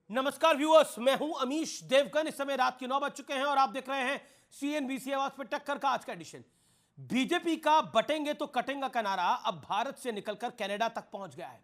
नमस्कार व्यूअर्स, मैं हूं अमीश देवगन। इस समय रात के 9 बज चुके हैं और आप देख रहे हैं सीएनबीसी आवाज पे टक्कर का आज का एडिशन। बीजेपी का बटेंगे तो कटेंगे का नारा अब भारत से निकलकर कनाडा तक पहुंच गया है।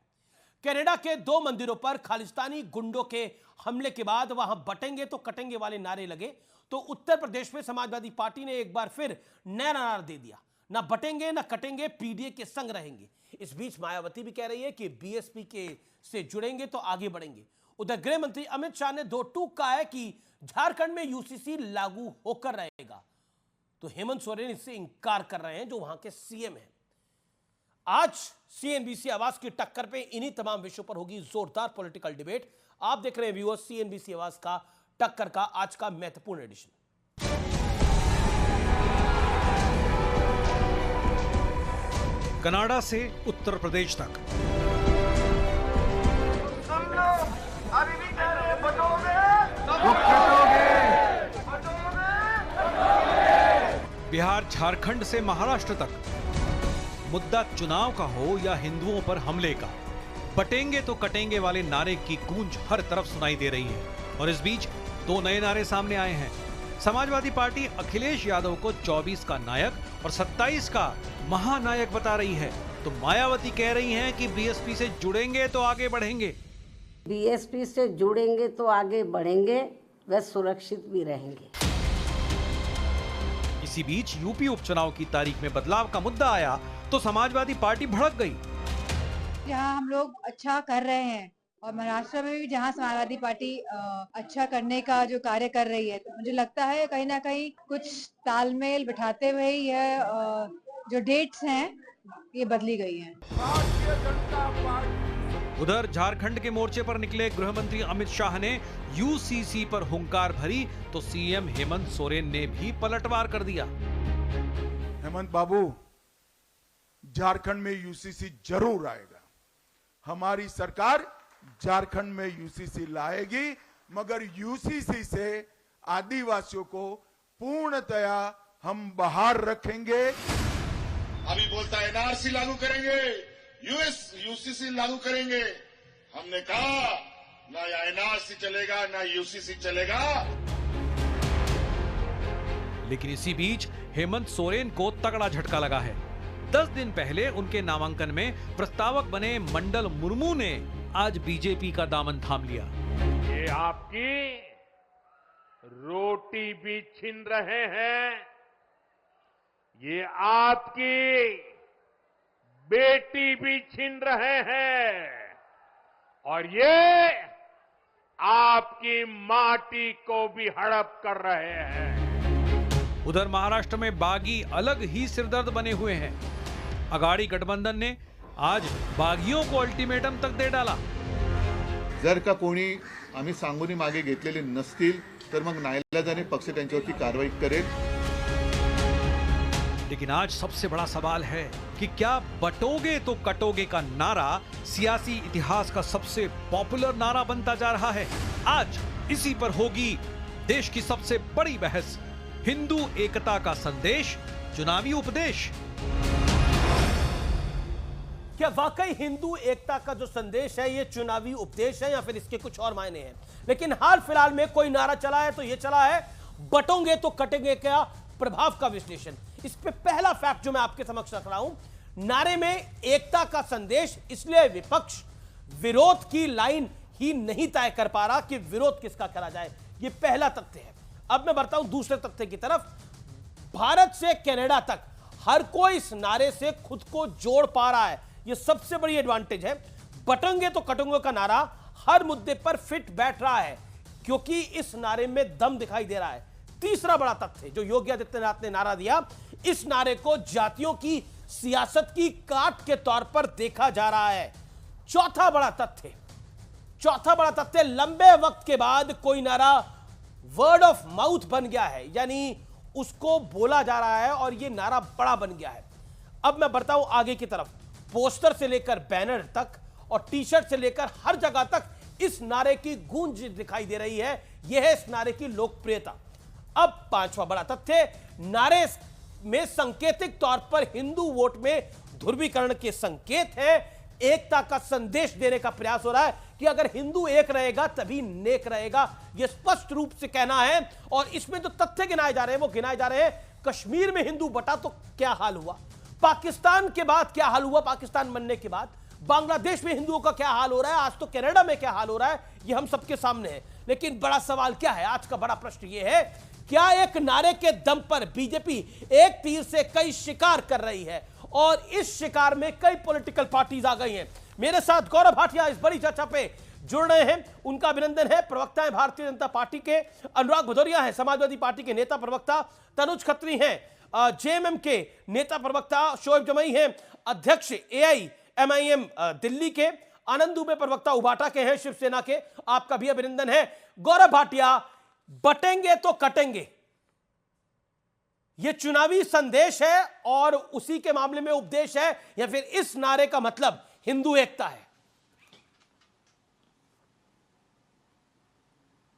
कनाडा के 2 मंदिरों पर खालिस्तानी गुंडों के हमले के बाद वहां बटेंगे तो कटेंगे वाले नारे लगे, तो उत्तर प्रदेश में समाजवादी पार्टी ने एक बार फिर नया नारा दे दिया, ना बटेंगे ना कटेंगे, पीडीए के संग रहेंगे। इस बीच मायावती भी कह रही है कि बीएसपी के से जुड़ेंगे तो आगे बढ़ेंगे। उधर गृह मंत्री अमित शाह ने दो टूक कहा है कि झारखंड में यूसीसी लागू होकर रहेगा, तो हेमंत सोरेन इससे इंकार कर रहे हैं जो वहां के सीएम हैं। आज सीएनबीसी आवाज की टक्कर पे इन्हीं तमाम विषयों पर होगी जोरदार पॉलिटिकल डिबेट। आप देख रहे हैं व्यूअर्स सीएनबीसी आवाज का टक्कर का आज का महत्वपूर्ण एडिशन। कनाडा से उत्तर प्रदेश तक, बिहार झारखंड से महाराष्ट्र तक, मुद्दा चुनाव का हो या हिंदुओं पर हमले का, बटेंगे तो कटेंगे वाले नारे की गूंज हर तरफ सुनाई दे रही है। और इस बीच 2 नए नारे सामने आए हैं। समाजवादी पार्टी अखिलेश यादव को 24 का नायक और 27 का महानायक बता रही है, तो मायावती कह रही हैं कि बीएसपी से जुड़ेंगे तो आगे बढ़ेंगे। बीएसपी से जुड़ेंगे तो आगे बढ़ेंगे, वे सुरक्षित भी रहेंगे। इसी बीच यूपी उपचुनाव की तारीख में बदलाव का मुद्दा आया तो समाजवादी पार्टी भड़क गई। जहां हम लोग अच्छा कर रहे हैं और महाराष्ट्र में भी जहां समाजवादी पार्टी अच्छा करने का जो कार्य कर रही है, तो मुझे लगता है कहीं ना कहीं कुछ तालमेल बिठाते हुए ही यह जो डेट्स हैं ये बदली गई हैं। उधर झारखंड के मोर्चे पर निकले गृह मंत्री अमित शाह ने यूसीसी पर हुंकार भरी तो सीएम हेमंत सोरेन ने भी पलटवार कर दिया। हेमंत बाबू, झारखंड में यूसीसी जरूर आएगा। हमारी सरकार झारखंड में यूसीसी लाएगी, मगर यूसीसी से आदिवासियों को पूर्णतया हम बाहर रखेंगे। अभी बोलता है एनआरसी लागू करेंगे, यूसीसी लागू करेंगे। हमने कहा ना एनआरसी चलेगा ना यूसीसी चलेगा। लेकिन इसी बीच हेमंत सोरेन को तगड़ा झटका लगा है। 10 दिन पहले उनके नामांकन में प्रस्तावक बने मंडल मुर्मू ने आज बीजेपी का दामन थाम लिया। ये आपकी रोटी भी छीन रहे हैं, ये आपकी बेटी भी छीन रहे हैं और ये आपकी माटी को भी हड़प कर रहे हैं। उधर महाराष्ट्र में बागी अलग ही सिरदर्द बने हुए हैं। अगाड़ी गठबंधन ने आज बागियों को अल्टिमेटम तक दे डाला। जर का कोणी आम्ही सांगून मागे घेतलेले नसतील तर मग न्यायालयाने पक्ष त्यांच्यावरती कारवाई करेल। लेकिन आज सबसे बड़ा सवाल है कि क्या बटोगे तो कटोगे का नारा सियासी इतिहास का सबसे पॉपुलर नारा बनता जा रहा है। आज इसी पर होगी देश की सबसे बड़ी बहस। हिंदू एकता का संदेश, चुनावी उपदेश। क्या वाकई हिंदू एकता का जो संदेश है ये चुनावी उपदेश है या फिर इसके कुछ और मायने हैं? लेकिन हाल फिलहाल में कोई नारा चला है तो ये चला है बटोंगे तो कटेंगे का प्रभाव का विश्लेषण। इस पे पहला फैक्ट जो मैं आपके समक्ष रख रहा हूं, नारे में एकता का संदेश, इसलिए विपक्ष विरोध की लाइन ही नहीं तय कर पा रहा कि विरोध किसका करा जाए। ये पहला तथ्य है। अब मैं बढ़ता हूं दूसरे तथ्य की तरफ। भारत से कनाडा तक हर कोई इस नारे से खुद को जोड़ पा रहा है, यह सबसे बड़ी एडवांटेज है। बटेंगे तो कटेंगे का नारा हर मुद्दे पर फिट बैठ रहा है क्योंकि इस नारे में दम दिखाई दे रहा है। तीसरा बड़ा तथ्य जो योगी आदित्यनाथ ने नारा दिया, इस नारे को जातियों की सियासत की काट के तौर पर देखा जा रहा है। चौथा बड़ा तथ्य लंबे वक्त के बाद कोई नारा वर्ड ऑफ माउथ बन गया है, यानी उसको बोला जा रहा है और यह नारा बड़ा बन गया है। अब मैं बढ़ता हूं आगे की तरफ। पोस्टर से लेकर बैनर तक और टी शर्ट से लेकर हर जगह तक इस नारे की गूंज दिखाई दे रही है। यह है इस नारे की लोकप्रियता। अब पांचवा बड़ा तथ्य, नारे में सांकेतिक तौर पर हिंदू वोट में ध्रुवीकरण के संकेत है। एकता का संदेश देने का प्रयास हो रहा है कि अगर हिंदू एक रहेगा तभी नेक रहेगा, यह स्पष्ट रूप से कहना है। और इसमें जो तथ्य गिनाए जा रहे हैं वो गिनाए जा रहे हैं, कश्मीर में हिंदू बटा तो क्या हाल हुआ, पाकिस्तान के बाद क्या हाल हुआ, पाकिस्तान बनने के बाद बांग्लादेश में हिंदुओं का क्या हाल हो रहा है, आज तो कनाडा में क्या हाल हो रहा है, यह हम सबके सामने है। लेकिन बड़ा सवाल क्या है, आज का बड़ा प्रश्न यह है, क्या एक नारे के दम पर बीजेपी एक तीर से कई शिकार कर रही है, और इस शिकार में कई पॉलिटिकल पार्टीज आ गई हैं। मेरे साथ गौरव भाटिया इस बड़ी चर्चा पे जुड़ रहे हैं, उनका अभिनंदन है। प्रवक्ता है भारतीय जनता पार्टी के अनुराग भदौरिया है, समाजवादी पार्टी के नेता प्रवक्ता तनुज खत्री हैं, जेएमएम के नेता प्रवक्ता शोएब जमई हैं, अध्यक्ष एआईएमआईएम दिल्ली के आनंद दुबे प्रवक्ता उबाटा के हैं, शिवसेना के। आपका भी अभिनंदन है। गौरव भाटिया, बटेंगे तो कटेंगे, यह चुनावी संदेश है और उसी के मामले में उपदेश है, या फिर इस नारे का मतलब हिंदू एकता है?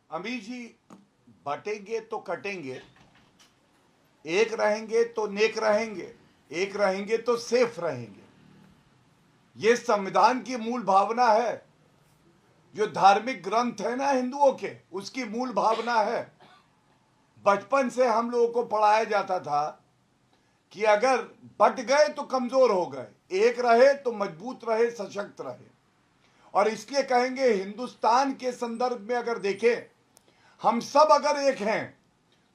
अमीर जी, बटेंगे तो कटेंगे, एक रहेंगे तो नेक रहेंगे, एक रहेंगे तो सेफ रहेंगे, यह संविधान की मूल भावना है। जो धार्मिक ग्रंथ है ना हिंदुओं के, उसकी मूल भावना है। बचपन से हम लोगों को पढ़ाया जाता था कि अगर बट गए तो कमजोर हो गए, एक रहे तो मजबूत रहे, सशक्त रहे। और इसलिए कहेंगे हिंदुस्तान के संदर्भ में अगर देखें, हम सब अगर एक हैं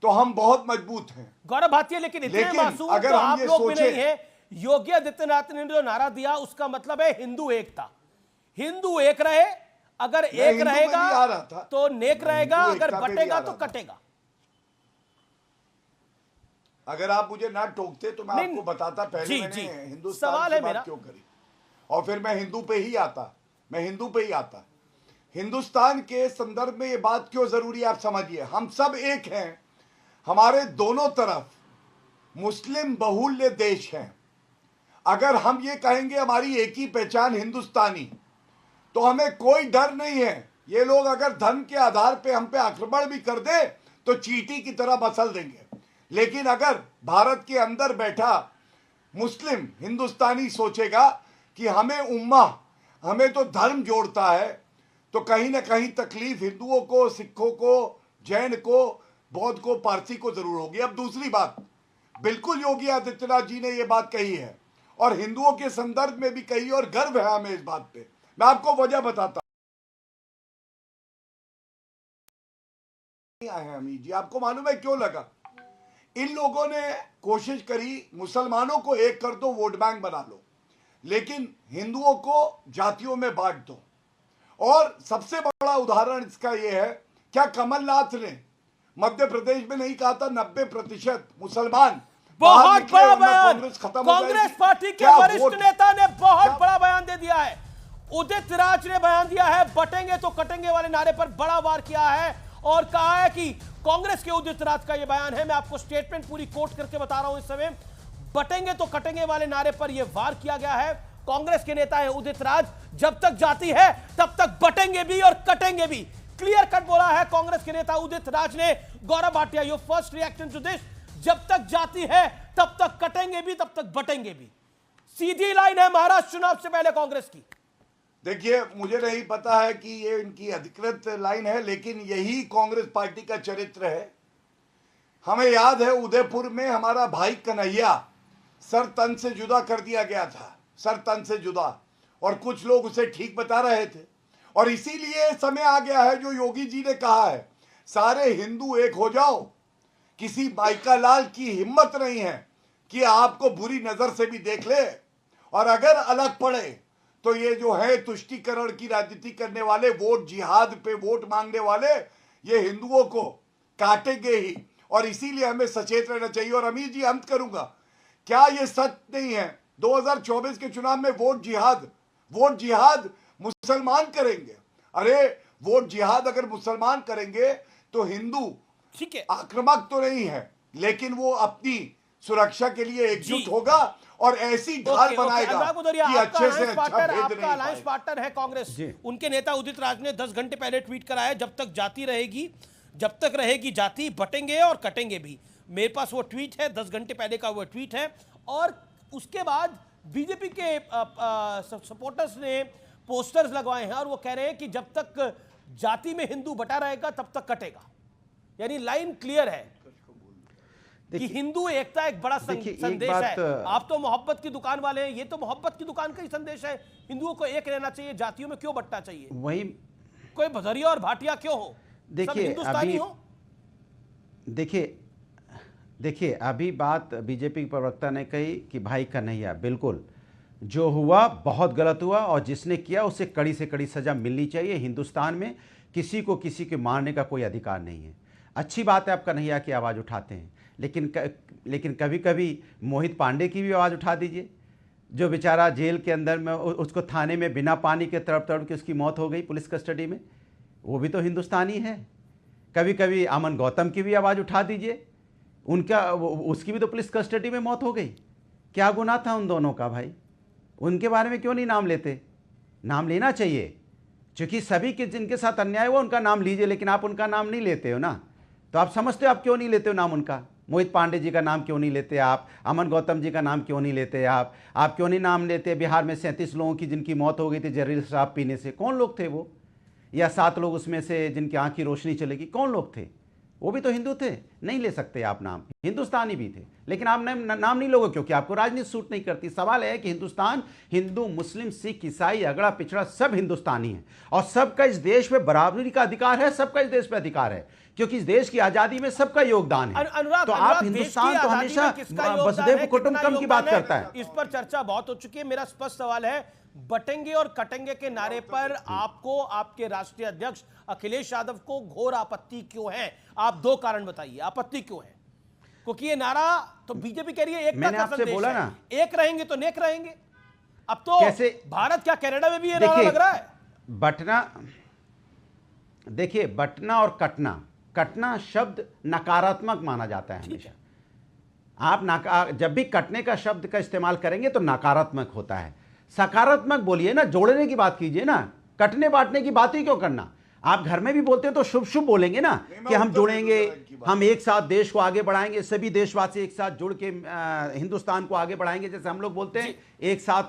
तो हम बहुत मजबूत हैं। गौरव भाटिया, लेकिन मासूम अगर तो हम आप ये लोग भी नहीं सोचें, है। योगी आदित्यनाथ ने जो नारा दिया उसका मतलब है हिंदू एकता, हिंदू एक रहे, अगर एक रहेगा तो नेक रहेगा, अगर बटेगा तो कटेगा। अगर आप मुझे ना टोकते तो मैं आपको बताता पहले मैंने हिंदुस्तान की बात क्यों करी, और फिर मैं हिंदू पे ही आता। हिंदुस्तान के संदर्भ में ये बात क्यों जरूरी है आप समझिए। हम सब एक हैं, हमारे दोनों तरफ मुस्लिम बहुल्य देश हैं। अगर हम ये कहेंगे हमारी एक ही पहचान हिंदुस्तानी, तो हमें कोई डर नहीं है। ये लोग अगर धर्म के आधार पे हम पे आक्रमण भी कर दे तो चींटी की तरह मसल देंगे। लेकिन अगर भारत के अंदर बैठा मुस्लिम हिंदुस्तानी सोचेगा कि हमें उम्मा, हमें तो धर्म जोड़ता है, तो कहीं ना कहीं तकलीफ हिंदुओं को, सिखों को, जैन को, बौद्ध को, पारसी को जरूर होगी। अब दूसरी बात, बिल्कुल योगी आदित्यनाथ जी ने यह बात कही है और हिंदुओं के संदर्भ में भी कही, और गर्व है हमें इस बात पे। मैं आपको वजह बताता हूं अमीर जी, आपको मालूम है क्यों लगा? इन लोगों ने कोशिश करी मुसलमानों को एक कर दो, वोट बैंक बना लो, लेकिन हिंदुओं को जातियों में बांट दो। और सबसे बड़ा उदाहरण इसका यह है, क्या कमलनाथ ने मध्य प्रदेश में नहीं कहा था 90% मुसलमान? बहुत बड़ा बयान, कांग्रेस पार्टी के वरिष्ठ नेता ने बहुत बड़ा बयान दे दिया है। उदित राज ने बयान दिया है, बटेंगे तो कटेंगे वाले नारे पर बड़ा वार किया है और कहा है कि कांग्रेस के उदित राज का यह बयान है, मैं आपको स्टेटमेंट पूरी कोट करके बता रहा हूं इस समय। बटेंगे तो कटेंगे वाले नारे पर यह वार किया गया है। कांग्रेस के नेता है उदित राज, जब तक जाती है तब तक बटेंगे भी और कटेंगे भी, क्लियर कट बोला है कांग्रेस के नेता उदित राज ने। Gaurav Bhatia, your first reaction to this? जब तक जाती है तब तक कटेंगे भी, तब तक बटेंगे भी, सीधी लाइन है महाराष्ट्र चुनाव से पहले कांग्रेस की। देखिए, मुझे नहीं पता है कि ये इनकी अधिकृत लाइन है, लेकिन यही कांग्रेस पार्टी का चरित्र है। हमें याद है उदयपुर में हमारा भाई कन्हैया सर तन से जुदा कर दिया गया था, सर तन से जुदा, और कुछ लोग उसे ठीक बता रहे थे। और इसीलिए समय आ गया है जो योगी जी ने कहा है, सारे हिंदू एक हो जाओ। किसी माइका लाल की हिम्मत नहीं है कि आपको बुरी नजर से भी देख ले, और अगर अलग पड़े तो ये जो है तुष्टीकरण की राजनीति करने वाले, वोट जिहाद पे वोट मांगने वाले, ये हिंदुओं को काटेंगे ही। और इसीलिए हमें सचेत रहना चाहिए। और अमीर जी, अंत करूंगा, क्या ये सच नहीं है 2024 के चुनाव में वोट जिहाद मुसलमान करेंगे? अरे वोट जिहाद अगर मुसलमान करेंगे तो हिंदू ठीक है, आक्रामक तो नहीं है, लेकिन वो अपनी सुरक्षा के लिए एकजुट होगा और ऐसी ढाल बनाएगा कि अच्छे से अच्छा भेद नहीं अलायंस पार्टनर है कांग्रेस। उनके नेता उदित राज ने 10 घंटे पहले ट्वीट करा है, जब तक जाती रहेगी, जब तक रहेगी जाति, बटेंगे और कटेंगे भी। मेरे पास वो ट्वीट है, 10 घंटे पहले का वो ट्वीट है। और उसके बाद बीजेपी के सपोर्टर्स ने पोस्टर्स लगवाए हैं और वो कह रहे हैं कि जब तक जाति में हिंदू बटा रहेगा तब तक कटेगा। यानी लाइन क्लियर है कि हिंदू एकता एक बड़ा संदेश है। आप तो मोहब्बत की दुकान वाले हैं, ये तो मोहब्बत की दुकान का ही संदेश है। हिंदुओं को एक रहना चाहिए, जातियों में क्यों बंटना चाहिए? वही कोई भदरिया और भाटिया क्यों हो? देखिए हिंदुस्तानी हो। देखिए अभी बात बीजेपी प्रवक्ता ने कही कि भाई कन्हैया, बिल्कुल जो हुआ बहुत गलत हुआ और जिसने किया उसे कड़ी से कड़ी सजा मिलनी चाहिए। हिंदुस्तान में किसी को किसी के मारने का कोई अधिकार नहीं है। अच्छी बात है आप कन्हैया की आवाज़ उठाते हैं, लेकिन कभी कभी मोहित पांडे की भी आवाज़ उठा दीजिए, जो बेचारा जेल के अंदर में, उसको थाने में बिना पानी के तड़प तड़प के उसकी मौत हो गई पुलिस कस्टडी में, वो भी तो हिंदुस्तानी है। कभी कभी अमन गौतम की भी आवाज़ उठा दीजिए, उसकी भी तो पुलिस कस्टडी में मौत हो गई। क्या गुनाह था उन दोनों का भाई? उनके बारे में क्यों नहीं नाम लेते? नाम लेना चाहिए, क्योंकि सभी के जिनके साथ अन्याय हुआ उनका नाम लीजिए, लेकिन आप उनका नाम नहीं लेते हो ना। तो आप समझते हो आप क्यों नहीं लेते हो नाम उनका? मोहित पांडे जी का नाम क्यों नहीं लेते आप? अमन गौतम जी का नाम क्यों नहीं लेते आप क्यों नहीं नाम लेते बिहार में 37 लोगों की जिनकी मौत हो गई थी जहरीली शराब पीने से? कौन लोग थे वो? या 7 लोग उसमें से जिनकी आँख की रोशनी चलेगी, कौन लोग थे? वो भी तो हिंदू थे। नहीं ले सकते आप नाम, हिंदुस्तानी भी थे, लेकिन आप नाम नहीं लोगे क्योंकि आपको राजनीति सूट नहीं करती। सवाल है कि हिंदुस्तान हिंदू, मुस्लिम, सिख, ईसाई, अगड़ा पिछड़ा सब हिंदुस्तानी है और सबका इस देश में बराबरी का अधिकार है, सबका इस देश पे अधिकार है, क्योंकि इस देश की आज़ादी में सबका योगदान है। तो आप हिंदुस्तान तो हमेशा वसुधैव कुटुंबकम की बात करता है। इस पर चर्चा बहुत हो चुकी है। मेरा स्पष्ट सवाल है, बटेंगे और कटेंगे के नारे पर आपको, आपके राष्ट्रीय अध्यक्ष अखिलेश यादव को घोर आपत्ति क्यों है? आप 2 कारण बताइए, आपत्ति क्यों है? क्योंकि ये नारा तो बीजेपी कह रही है एकता का संदेश बोला ना, एक रहेंगे तो नेक रहेंगे। अब तो कैसे भारत क्या कनाडा में भी ये नारा लग रहा है? बटना और कटना शब्द नकारात्मक माना जाता है हमेशा। आप जब भी कटने का शब्द का इस्तेमाल करेंगे तो नकारात्मक होता है। सकारात्मक बोलिए ना, जोड़ने की बात कीजिए ना, कटने बांटने की बात ही क्यों करना? आप घर में भी बोलते हैं तो शुभ शुभ बोलेंगे ना कि हम जुड़ेंगे, हम एक साथ देश को आगे बढ़ाएंगे, सभी देशवासी एक साथ जुड़ के हिंदुस्तान को आगे बढ़ाएंगे। जैसे हम लोग बोलते हैं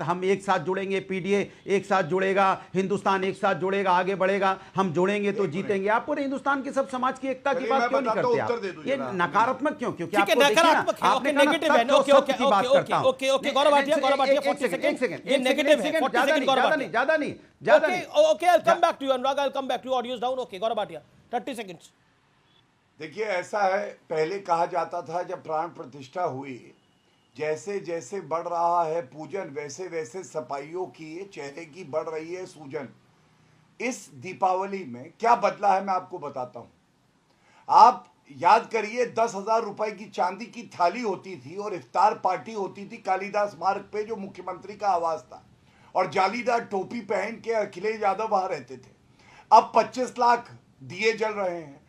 हम एक साथ जुड़ेंगे, पीडीए एक साथ जुड़ेगा, हिंदुस्तान एक साथ जुड़ेगा, आगे बढ़ेगा, हम जुड़ेंगे तो जीतेंगे। आप पूरे हिंदुस्तान के सब समाज की एकता की बात क्यों नहीं करते आप? ये नकारात्मक क्यों? क्योंकि आपको आपने नेगेटिव है। की बात करता हूं। ओके गौरव भाटिया 40 सेकंड, ये नेगेटिव है। 40 सेकंड गौरव भाटिया, ज्यादा नहीं। Okay I will come back to you Anurag, I will come back to you. Audios down. Okay Gaurav Bhatia 30 seconds. देखिए ऐसा है, पहले कहा जाता था जब प्राण प्रतिष्ठा हुई, जैसे जैसे बढ़ रहा है पूजन, वैसे वैसे सपाइयों की चेहरे की बढ़ रही है सूजन। इस दीपावली में क्या बदला है मैं आपको बताता हूं। आप याद करिए 10,000 रुपए की चांदी की थाली होती थी और इफ्तार पार्टी होती थी कालिदास मार्ग पे, जो मुख्यमंत्री का आवास था, और जालीदार टोपी पहन के अखिलेश यादव वहां रहते थे। अब 25 लाख दिए जल रहे हैं।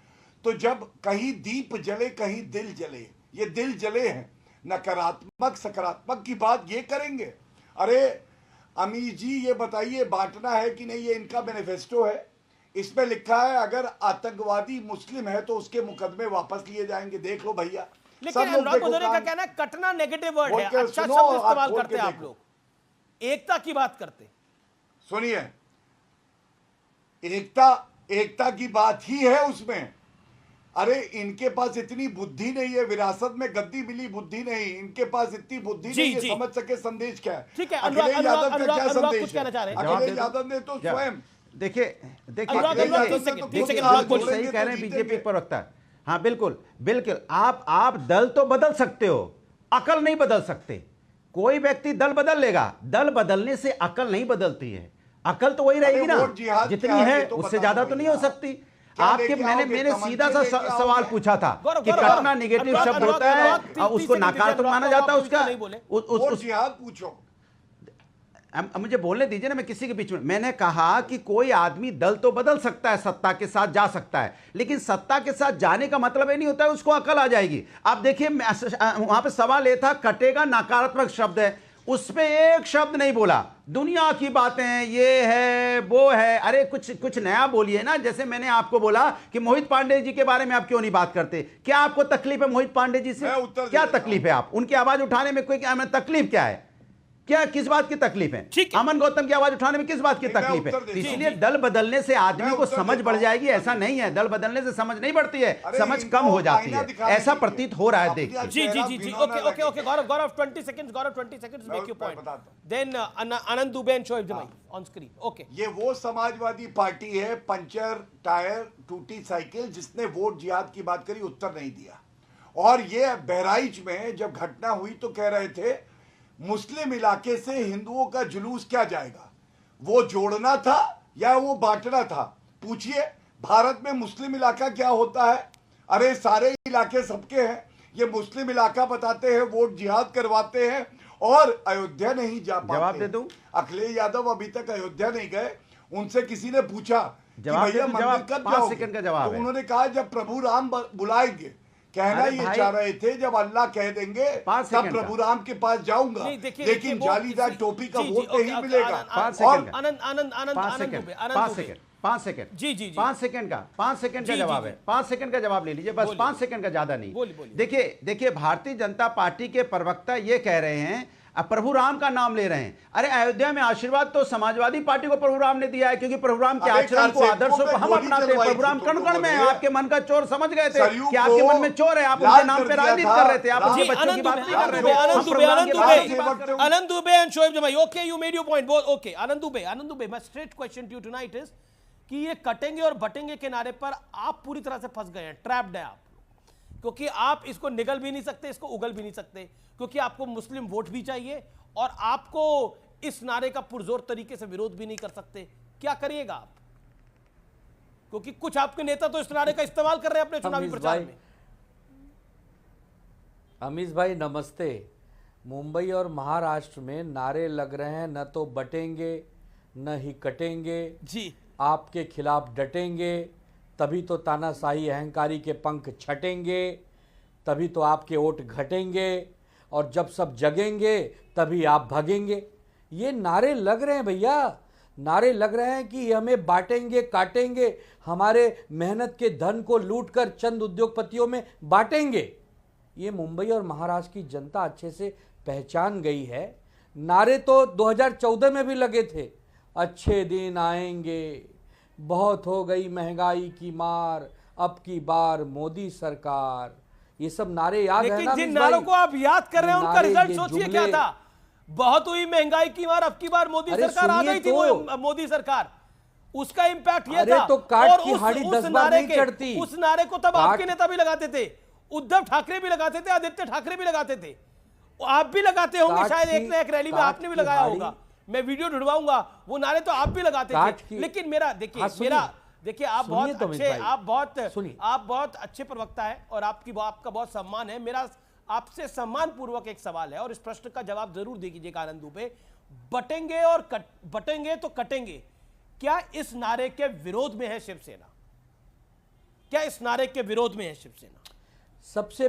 तो जब कहीं दीप जले कहीं दिल जले, ये दिल जले हैं। नकारात्मक सकारात्मक की बात ये करेंगे। अरे अमीर जी ये बताइए, बांटना है कि नहीं? ये इनका मैनिफेस्टो है, इसमें लिखा है अगर आतंकवादी मुस्लिम है तो उसके मुकदमे वापस लिए जाएंगे। देख लो भैया। लेकिन अनुराग बदौरिया का कहना है कटना नेगेटिव वर्ड है, अच्छा शब्द इस्तेमाल करते हैं आप लोग, एकता की बात करते। सुनिए, एकता की बात ही है उसमें। अरे इनके पास इतनी बुद्धि नहीं है, विरासत में गद्दी मिली बुद्धि नहीं, इनके पास इतनी बुद्धि नहीं है समझ सके संदेश क्या है। ठीक है, अखिलेश यादव का क्या संदेश है? अखिलेश यादव ने तो स्वयं देखिए सही कह रहे हैं बीजेपी प्रवक्ता। हाँ बिल्कुल, आप दल तो बदल सकते हो, अकल नहीं बदल सकते। कोई व्यक्ति दल बदल लेगा, दल बदलने से अकल नहीं बदलती है। अकल तो वही रहेगी ना जितनी है, उससे ज्यादा तो नहीं हो सकती। आपके मैंने सीधा सा सवाल पूछा था कि कटना नेगेटिव शब्द होता है और उसको नकारात्मक माना जाता है। उसका जिहाद पूछो, मुझे बोलने दीजिए ना, मैं किसी के बीच में। मैंने कहा कि कोई आदमी दल तो बदल सकता है, सत्ता के साथ जा सकता है, लेकिन सत्ता के साथ जाने का मतलब ये नहीं होता है उसको अकल आ जाएगी। आप देखिए वहां पे सवाल ये था, कटेगा नकारात्मक शब्द है, उस पे एक शब्द नहीं बोला। दुनिया की बातें, ये है वो है, अरे कुछ नया बोलिए ना। जैसे मैंने आपको बोला कि मोहित पांडे जी के बारे में आप क्यों नहीं बात करते? क्या आपको तकलीफ है मोहित पांडे जी से? क्या तकलीफ है? आप उनकी आवाज उठाने में कोई तकलीफ क्या है? क्या किस बात की तकलीफ है? अमन गौतम की आवाज उठाने में किस बात की तकलीफ है? इसलिए दल बदलने से आदमी को समझ बढ़ जाएगी, ऐसा नहीं है। दल बदलने से समझ नहीं बढ़ती है, समझ कम हो जाती है, ऐसा प्रतीत हो रहा है। देखिए जी जी जी जी okay Gaurav 20 seconds make your point, then Anand Dubey and Shoaib Jamai on screen. Okay, ये वो समाजवादी पार्टी है, पंचर टायर टूटी साइकिल, जिसने वोट जिहाद की बात करी, उत्तर नहीं दिया। और ये बहराइच में जब घटना हुई तो कह रहे थे मुस्लिम इलाके से हिंदुओं का जुलूस क्या जाएगा, वो जोड़ना था या वो बांटना था? पूछिए भारत में मुस्लिम इलाका क्या होता है? अरे सारे इलाके सबके हैं। ये मुस्लिम इलाका बताते हैं, वोट जिहाद करवाते हैं और अयोध्या नहीं जा पाते। जवाब दे दूं? अखिलेश यादव अभी तक अयोध्या नहीं गए। उनसे किसी ने पूछा कि भैया मंदिर कब 5 सेकंड का जवाब तो है। उन्होंने कहा जब प्रभु राम बुलाएंगे। कहना ये चाह रहे थे जब अल्लाह कह देंगे तब प्रभु राम के पास जाऊंगा, लेकिन जालीदार टोपी का वोट नहीं मिलेगा। 5 सेकंड का जवाब है। 5 सेकंड का जवाब ले लीजिए, बस 5 सेकंड का ज्यादा नहीं। देखिए भारतीय जनता पार्टी के प्रवक्ता ये कह रहे हैं, अब प्रभु राम का नाम ले रहे हैं। अरे अयोध्या में आशीर्वाद तो समाजवादी पार्टी को प्रभु राम ने दिया है, क्योंकि प्रभु राम के आचरण को, आदर्शों को हम अपनाते हैं। प्रभु राम कण कण में है। आपके मन का चोर समझ गए थे कि आपके मन में चोर है, आप उनके नाम पे राजनीति कर रहे थे, आप उनके बच्चों की बात नहीं कर रहे थे। आनंद Dubey and Shoaib Jamai, okay you made your point. Okay Anand Dubey, my straight question to you tonight is कि ये कटेंगे और बटेंगे के नारे पर आप पूरी तरह से फंस गए हैं, ट्रैप्ड है आप, क्योंकि आप इसको निगल भी नहीं सकते, इसको उगल भी नहीं सकते, क्योंकि आपको मुस्लिम वोट भी चाहिए और आपको इस नारे का पुरजोर तरीके से विरोध भी नहीं कर सकते। क्या करिएगा आप? क्योंकि कुछ आपके नेता तो इस नारे का इस्तेमाल कर रहे हैं अपने चुनावी प्रचार में। अमीश भाई नमस्ते। मुंबई और महाराष्ट्र में नारे लग रहे हैं, न तो बटेंगे न ही कटेंगे जी, आपके खिलाफ डटेंगे, तभी तो तानाशाही अहंकारी के पंख छटेंगे, तभी तो आपके वोट घटेंगे, और जब सब जगेंगे तभी आप भगेंगे। ये नारे लग रहे हैं भैया, नारे लग रहे हैं कि हमें बांटेंगे, काटेंगे, हमारे मेहनत के धन को लूटकर चंद उद्योगपतियों में बांटेंगे। ये मुंबई और महाराष्ट्र की जनता अच्छे से पहचान गई है। नारे तो 2014 में भी लगे थे, अच्छे दिन आएंगे, बहुत हो गई महंगाई की मार, अब की बार मोदी सरकार। ये सब नारे याद है ना? लेकिन जिन नारों को आप याद कर रहे हैं उनका रिजल्ट सोचिए क्या था। बहुत हुई महंगाई की मार, अब की बार मोदी सरकार आ गई थी, वो मोदी सरकार, उसका इंपैक्ट ये था। तो काट की हाड़ी 10 बार नहीं चढ़ती। उस नारे को तब आपके नेता भी लगाते थे, उद्धव ठाकरे भी लगाते थे, आदित्य ठाकरे भी लगाते थे, आप भी लगाते होंगे शायद, एक ना एक रैली में आपने भी लगाया होगा, मैं वीडियो ढूंढवाऊंगा, वो नारे तो आप भी लगाते थे। लेकिन मेरा देखिए आप बहुत अच्छे प्रवक्ता हैं और आपका बहुत सम्मान है। मेरा आपसे सम्मान पूर्वक एक सवाल है और इस प्रश्न का जवाब जरूर दे दीजिएगा आनंद दुबे। बटेंगे तो कटेंगे, क्या इस नारे के विरोध में है शिवसेना? क्या इस नारे के विरोध में है शिवसेना? सबसे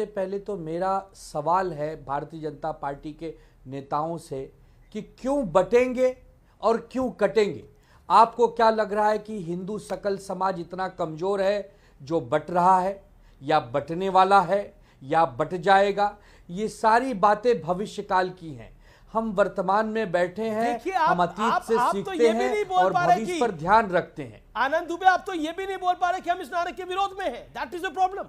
पहले तो मेरा सवाल है भारतीय जनता पार्टी के नेताओं से कि क्यों बटेंगे और क्यों कटेंगे? आपको क्या लग रहा है कि हिंदू सकल समाज इतना कमजोर है जो बट रहा है, या बटने वाला है, या बट जाएगा? ये सारी बातें भविष्यकाल की हैं। हम वर्तमान में बैठे हैं, हम अतीत से सीखते हैं और भविष्य पर ध्यान रखते हैं। आनंद दुबे, आप तो ये भी नहीं बोल पा रहे कि हम इस नारे के विरोध में हैं। That is a problem.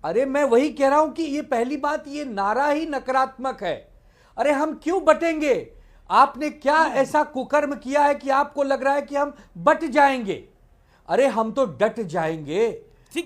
अरे मैं वही कह रहा हूं कि ये पहली बात, ये नारा ही नकारात्मक है। अरे हम क्यों बटेंगे? आपने क्या ऐसा कुकर्म किया है कि आपको लग रहा है कि हम बट जाएंगे? अरे हम तो डट जाएंगे,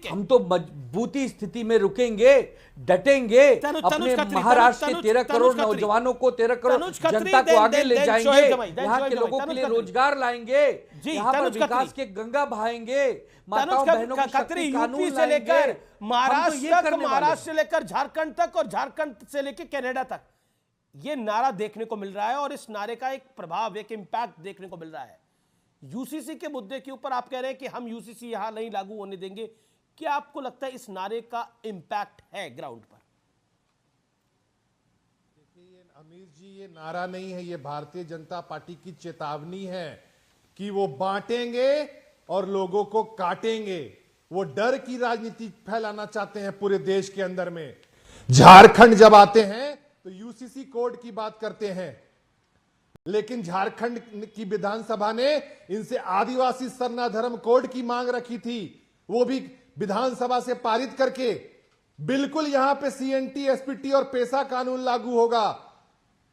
हम तो मजबूती स्थिति में रुकेंगे, डटेंगे, अपने महाराष्ट्र के 13 करोड़ नौजवानों को, 13 करोड़ जनता को आगे ले जाएंगे, यहाँ के लोगों के लिए रोजगार लाएंगे, यहाँ पर विकास के गंगा बहाएंगे, माताओं बहनों की शक्ति कानून से लेकर महाराष्ट्र से लेकर झारखंड तक और झारखंड से लेकर कनाडा तक ये नारा देखने को मिल रहा है और इस नारे का एक प्रभाव, एक इंपैक्ट देखने को मिल रहा है। यूसीसी के मुद्दे के ऊपर आप कह रहे हैं कि हम यूसीसी यहां नहीं लागू होने देंगे, क्या आपको लगता है इस नारे का इंपैक्ट है ग्राउंड पर? देखिए अमीर जी, ये नारा नहीं है, ये भारतीय जनता पार्टी की चेतावनी है कि वो बांटेंगे और लोगों को काटेंगे। वो डर की राजनीति फैलाना चाहते हैं पूरे देश के अंदर में। झारखंड जब आते हैं तो यूसीसी कोड की बात करते हैं, लेकिन झारखंड की विधानसभा ने इनसे आदिवासी सरना धर्म कोड की मांग रखी थी, वो भी विधानसभा से पारित करके। बिल्कुल यहां पे सीएनटी, एसपीटी और पेशा कानून लागू होगा।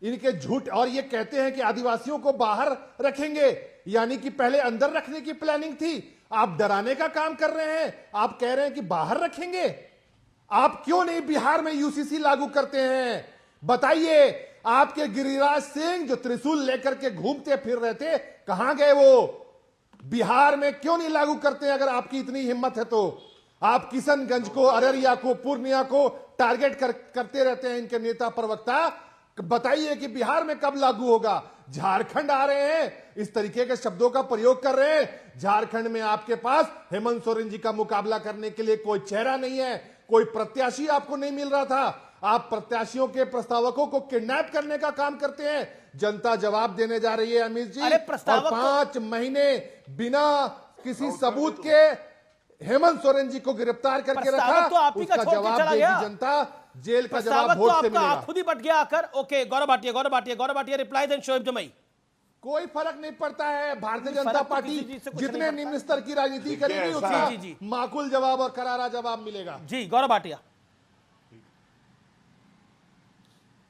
इनके झूठ, और ये कहते हैं कि आदिवासियों को बाहर रखेंगे, यानी कि पहले अंदर रखने की प्लानिंग थी। आप डराने का काम कर रहे हैं। आप कह रहे हैं कि बाहर रखेंगे। आप क्यों नहीं बिहार में यूसीसी लागू करते हैं? बताइए। आपके गिरिराज सिंह जो त्रिशूल लेकर के घूमते फिर रहे थे, कहां गए वो? बिहार में क्यों नहीं लागू करते? अगर आपकी इतनी हिम्मत है तो आप किशनगंज को, अररिया को, पूर्णिया को टारगेट करते रहते हैं इनके नेता प्रवक्ता। बताइए कि बिहार में कब लागू होगा? झारखंड आ रहे हैं, इस तरीके के शब्दों का प्रयोग कर रहे हैं। झारखंड में आपके पास हेमंत सोरेन जी का मुकाबला करने के लिए कोई चेहरा नहीं है, कोई प्रत्याशी आपको नहीं मिल रहा था। आप प्रत्याशियों के प्रस्तावकों को किडनैप करने का काम करते हैं। जनता जवाब देने जा रही है अमित जी। और 5 महीने बिना किसी सबूत के हेमंत सोरेन जी को गिरफ्तार करके रखा, उसका जवाब देगी जनता। जेल का जवाब वोट से मिलेगा। खुद ही बट गया आकर। Okay, Gaurav Bhatia reply, then Shoaib जमाई। कोई फर्क नहीं पड़ता है। भारतीय जनता पार्टी जितने निम्न स्तर की राजनीति करेगी उतना माकूल जवाब और करारा जवाब मिलेगा। जी गौरव भाटिया।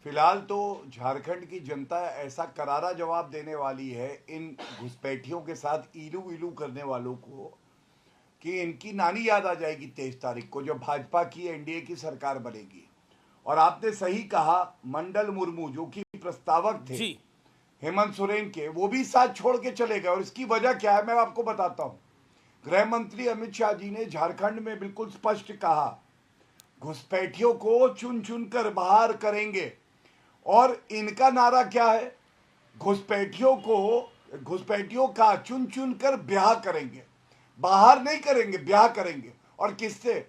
फिलहाल तो झारखंड की जनता ऐसा करारा जवाब देने वाली है इन घुसपैठियों के साथ इलू इलू करने वालों को कि इनकी नानी याद आ जाएगी 23 तारीख को, जब भाजपा की एनडीए की सरकार बनेगी। और आपने सही कहा, मंडल मुर्मू जो कि प्रस्तावक थे हेमंत सोरेन के, वो भी साथ छोड़ के चले गए। और इसकी वजह क्या है मैं आपको बताता हूं। गृह मंत्री अमित शाह जी ने झारखंड में बिल्कुल स्पष्ट कहा, घुसपैठियों को चुन चुन कर बाहर करेंगे। और इनका नारा क्या है? घुसपैठियों का चुन चुन कर ब्याह करेंगे, बाहर नहीं करेंगे, ब्याह करेंगे। और किससे?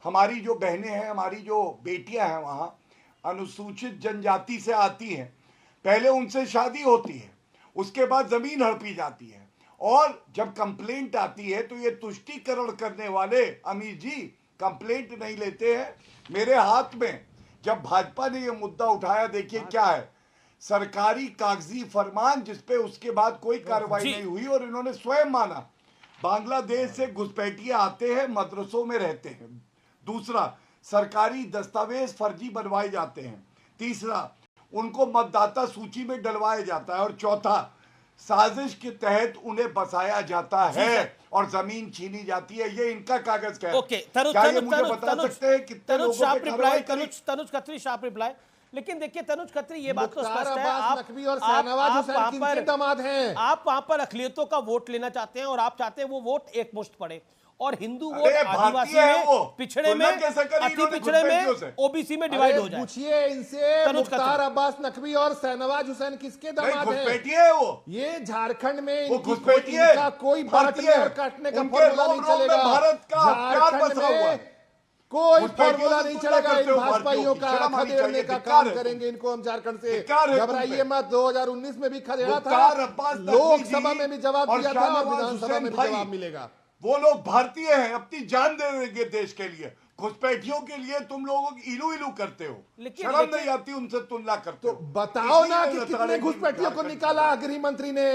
हमारी जो बहनें हैं, हमारी जो बेटियां हैं वहां अनुसूचित जनजाति से आती हैं, पहले उनसे शादी होती है, उसके बाद जमीन हड़पी जाती है। और जब कंप्लेंट आती है तो ये तुष्टीकरण करने वाले अमित जी कंप्लेंट नहीं लेते हैं। मेरे हाथ में जब भाजपा ने ये मुद्दा उठाया, देखिए क्या है, सरकारी कागजी फरमान जिसपे उसके बाद कोई कार्रवाई नहीं हुई। और इन्होंने स्वयं माना बांग्लादेश से घुसपैठिए आते हैं, मदरसों में रहते हैं। दूसरा, सरकारी दस्तावेज फर्जी बनवाए जाते हैं। तीसरा, उनको मतदाता सूची में डलवाया जाता है। और चौथा, साजिश के तहत उन्हें बसाया जाता है और जमीन छीनी जाती है। ये इनका कागज क्या है? ओके, क्या ये मुझे बता सकते हैं कितने लोगों पे कार्रवाई करी? Tanuj Khatri sharp reply. लेकिन देखिए तनुज खत्री, ये बात तो स्पष्ट है, आप वहां पर अखिलेतों का वोट लेना चाहते हैं और आप चाहते हैं वो वोट एक मुश्त पड़े। और हिंदू वोट आदिवासी में, पिछड़े में, अति पिछड़े में, ओबीसी में डिवाइड हो जाए। पूछिए इनसे, मुख्तार अब्बास नकवी और शाहनवाज हुसैन किसके दामाद हैं? वो ये झारखंड में इनका कोई बांटने और काटने का फॉर्मूला नहीं चलेगा। भारत का झारखंड में कोई फॉर्मूला नहीं चलेगा। इन भाजपाइयों का खदेड़ने का काम करेंगे। इनको हम झारखंड से घबराइए मत। 2019 में भी खदेड़ा था, लोकसभा में भी जवाब दिया था और विधानसभा में भी जवाब मिलेगा। वो लोग भारतीय हैं, अपनी जान दे देंगे देश के लिए। घुसपैठियों के लिए तुम लोग इलू इलू करते हो, शर्म नहीं आती उनसे तुलना करते हो। बताओ ना कि कितने घुसपैठियों को निकाला गृह मंत्री ने,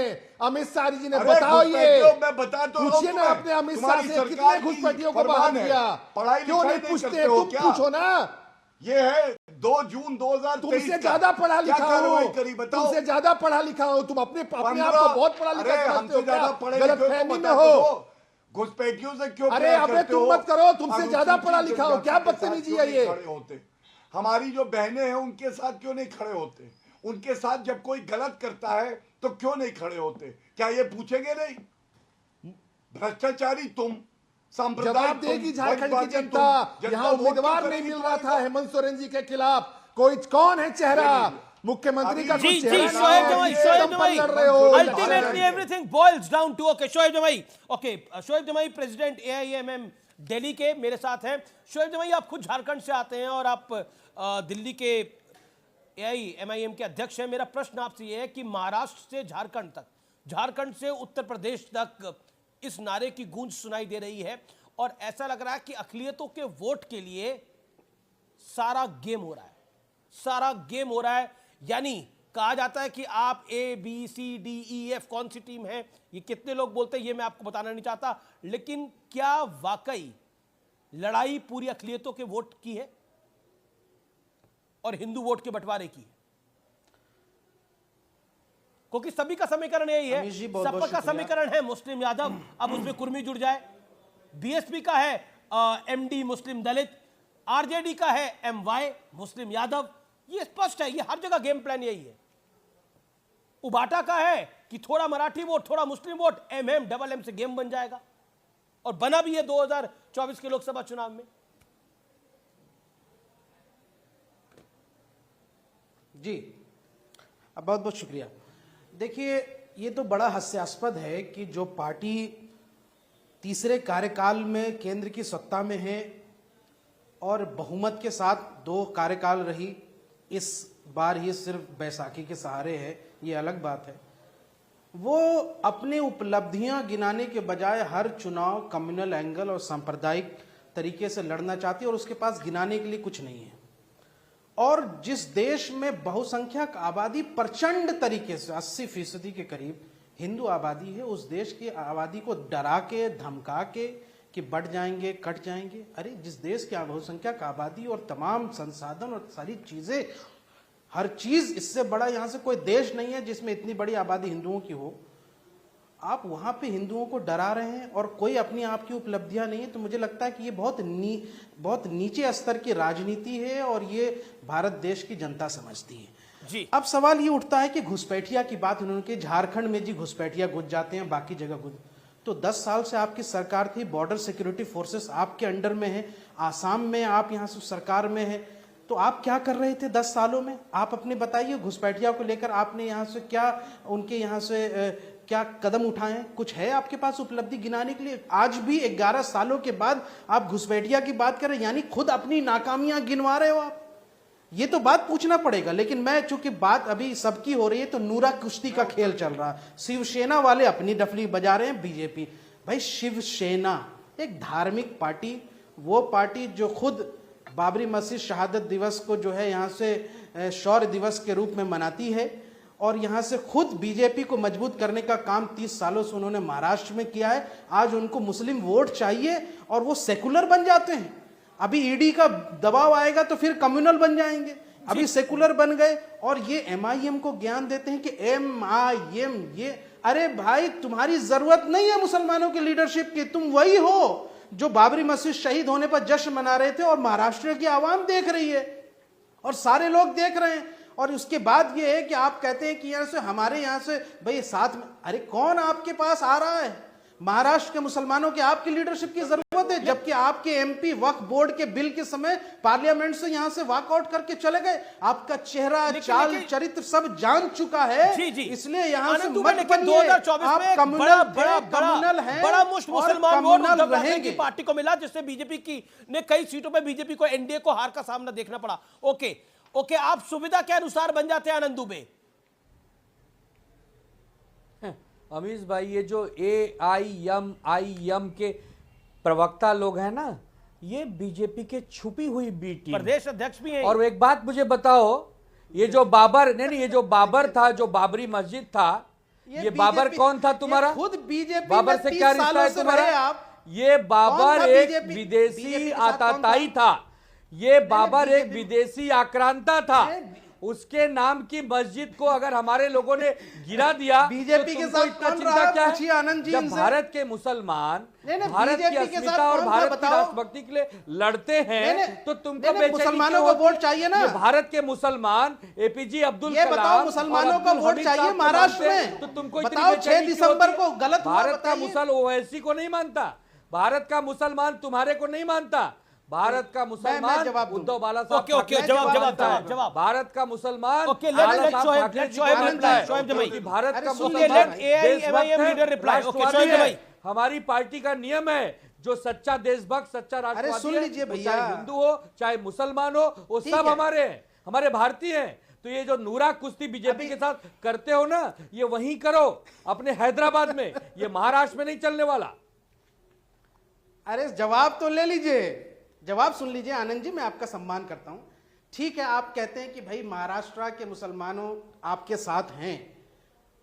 अमित शाह जी ने? बताओ ये, मैं बता तो पूछिए ना अपने अमित शाह से, कितने घुसपैठियों को बाहर किया? क्यों नहीं पूछते? तुम पूछो ना। ये है 2 जून 2023। तुमसे ज्यादा पढ़ा लिखा हो, तुमसे ज्यादा पढ़ा लिखा हो, तुम अपने आप को बहुत पढ़ा लिखा समझते हो, गलतफहमी में हो। घुसपैठियों से क्यों? अरे अबे तुम मत करो, तुमसे ज्यादा पढ़ा लिखा हो, क्या बदतमीजी है ये? होते हमारी जो बहनें हैं उनके साथ क्यों नहीं खड़े होते? उनके साथ जब कोई गलत करता है तो क्यों नहीं खड़े होते? क्या ये पूछेंगे नहीं? भ्रष्टाचारी तुम, जवाब देगी झारखंड की जनता। यहाँ उम्मीदवार नहीं मिल रहा था हेमंत सोरेन जी के खिलाफ, कोई कौन है चेहरा? मुख्यमंत्री का जी Shoaib Jamai ultimately everything boils down to okay Shoaib Jamai president AIMM Delhi के मेरे साथ हैं। शोएब जमाई, आप खुद झारखंड से आते हैं और आप दिल्ली के एआईएमआईएम के अध्यक्ष हैं। मेरा प्रश्न आपसे यह है कि महाराष्ट्र से झारखंड तक, झारखंड से उत्तर प्रदेश तक इस नारे की गूंज सुनाई दे रही है और ऐसा लग रहा है कि अक़लियतों के वोट के लिए सारा गेम हो रहा है, सारा गेम हो रहा है। यानी कहा जाता है कि आप ABCDEF कौन सी टीम है, ये कितने लोग बोलते हैं ये मैं आपको बताना नहीं चाहता, लेकिन क्या वाकई लड़ाई पूरी अक़लियतों के वोट की है और हिंदू वोट के बंटवारे की है? क्योंकि सभी का समीकरण यही है, सबका समीकरण है मुस्लिम यादव, अब उसमें कुर्मी जुड़ जाए। BSP का है MD मुस्लिम दलित, RJD का है MY मुस्लिम यादव। ये स्पष्ट है, ये हर जगह गेम प्लान यही है। उबाटा का है कि थोड़ा मराठी वोट थोड़ा मुस्लिम वोट, MM से गेम बन जाएगा, और बना भी है 2024 के लोकसभा चुनाव में। जी बहुत बहुत शुक्रिया। देखिए, ये तो बड़ा हास्यास्पद है कि जो पार्टी तीसरे कार्यकाल में केंद्र की सत्ता में है और बहुमत के साथ 2 कार्यकाल रही, इस बार ही सिर्फ बैसाखी के सहारे है, ये अलग बात है, वो अपनी उपलब्धियां गिनाने के बजाय हर चुनाव कम्युनल एंगल और सांप्रदायिक तरीके से लड़ना चाहती है और उसके पास गिनाने के लिए कुछ नहीं है। और जिस देश में बहुसंख्यक आबादी प्रचंड तरीके से 80% के करीब हिंदू आबादी है, उस देश की आबादी को डरा के धमका के कि बढ़ जाएंगे कट जाएंगे, अरे जिस देश की बहुसंख्यक आबादी और तमाम संसाधन और सारी चीजें, हर चीज, इससे बड़ा यहां से कोई देश नहीं है जिसमें इतनी बड़ी आबादी हिंदुओं की हो, आप वहां पे हिंदुओं को डरा रहे हैं और कोई अपनी आपकी उपलब्धियां नहीं है। तो मुझे लगता है कि ये बहुत नीचे स्तर की राजनीति है और ये भारत देश की जनता समझती है। जी। अब सवाल ये उठता है कि घुसपैठिया की बात उन्होंने की, झारखंड में जी घुसपैठिया घुस जाते हैं, बाकी जगह घुस, तो 10 साल से आपकी सरकार थी, बॉर्डर सिक्योरिटी फोर्सेस आपके अंडर में है, आसाम में आप यहाँ से सरकार में है, तो आप क्या कर रहे थे 10 सालों में? आप अपने बताइए, घुसपैठिया को लेकर आपने यहाँ से क्या, उनके यहाँ से क्या कदम उठाए? कुछ है आपके पास उपलब्धि गिनाने के लिए? आज भी 11 सालों के बाद आप घुसपैठिया की बात करें, यानी खुद अपनी नाकामियां गिनवा रहे हो आप। ये तो बात पूछना पड़ेगा। लेकिन मैं, चूंकि बात अभी सबकी हो रही है, तो नूरा कुश्ती का खेल चल रहा है, शिवसेना वाले अपनी डफली बजा रहे हैं, बीजेपी। भाई शिवसेना एक धार्मिक पार्टी, वो पार्टी जो खुद बाबरी मस्जिद शहादत दिवस को जो है यहाँ से शौर्य दिवस के रूप में मनाती है, और यहाँ से खुद बीजेपी को मजबूत करने का काम 30 सालों से उन्होंने महाराष्ट्र में किया है। आज उनको मुस्लिम वोट चाहिए और वो सेकुलर बन जाते हैं। अभी ईडी का दबाव आएगा तो फिर कम्युनल बन जाएंगे, अभी सेकुलर बन गए, और ये MIM को ज्ञान देते हैं कि MIM ये, अरे भाई तुम्हारी जरूरत नहीं है मुसलमानों की लीडरशिप की, तुम वही हो जो बाबरी मस्जिद शहीद होने पर जश्न मना रहे थे, और महाराष्ट्र की आवाम देख रही है और सारे लोग देख रहे हैं। और उसके बाद ये है कि आप कहते हैं कि यहाँ से, हमारे यहाँ से भाई साथ में, अरे कौन आपके पास आ रहा है? महाराष्ट्र के मुसलमानों की आपकी लीडरशिप की जरूरत है, जबकि आपके MP वक्फ बोर्ड के बिल के समय पार्लियामेंट से यहाँ से वॉकआउट करके चले गए। आपका चेहरा, चाल, चरित्र सब जान चुका है। जी। इसलिए यहाँ से मत बनिए। 2024 में बड़ा मुश्त मुसलमान वोट उद्धव ठाकरे की पार्टी को मिला, जिससे बीजेपी की ने कई सीटों पर बीजेपी को NDA को हार का सामना देखना पड़ा। ओके, आप सुविधा के अनुसार बन जाते हैं आनंद दुबे। अमीश भाई, ये जो AIM के प्रवक्ता लोग हैं ना, ये बीजेपी के छुपी हुई बी टीम, प्रदेश अध्यक्ष भी हैं। और एक बात मुझे बताओ, ये जो बाबर ये जो बाबर था, जो बाबरी मस्जिद था, ये बाबर कौन था तुम्हारा? खुद बीजेपी बाबर से क्या रिश्ता है तुम्हारा? ये बाबर एक विदेशी आताताई था, ये बाबर एक विदेशी आक्रांता था। उसके नाम की मस्जिद को अगर हमारे लोगों ने गिरा दिया, बीजेपी तो के साथ इतना कौन चिंता रहा? क्या पूछिए आनंद जी जब इनसे। भारत के मुसलमान भारत की बीजेपी के साथ अस्मिता और कौन था भारत की बताओ? राष्ट्रभक्ति के लिए लड़ते हैं, तो तुमको बेचैनी मुसलमानों क्यों को वोट होती? चाहिए ना? ये भारत के मुसलमान APJ अब्दुल ये कलाम बताओ, मुसलमानों को वोट चाहिए महाराष्ट्र में, तो तुमको बताओ 6 दिसंबर को गलत हुआ, भारत का मुसल ओवैसी को नहीं मानता, भारत का मुसलमान तुम्हारे को नहीं मानता, भारत का मुसलमान उद्धव बाला साहब जवाब भारत का मुसलमान हमारी पार्टी का नियम है, जो सच्चा देशभक्त, सच्चा राष्ट्रवादी, सुन लीजिए भैया, चाहे हिंदू हो चाहे मुसलमान हो, वो सब हमारे हैं, हमारे भारतीय हैं। तो ये जो नूरा कुश्ती बीजेपी के साथ करते हो ना, ये वहीं करो अपने हैदराबाद में, ये महाराष्ट्र में नहीं चलने वाला। अरे जवाब तो ले लीजिए, जवाब सुन लीजिए आनंद जी, मैं आपका सम्मान करता हूं। ठीक है, आप कहते हैं कि भाई महाराष्ट्र के मुसलमानों आपके साथ हैं,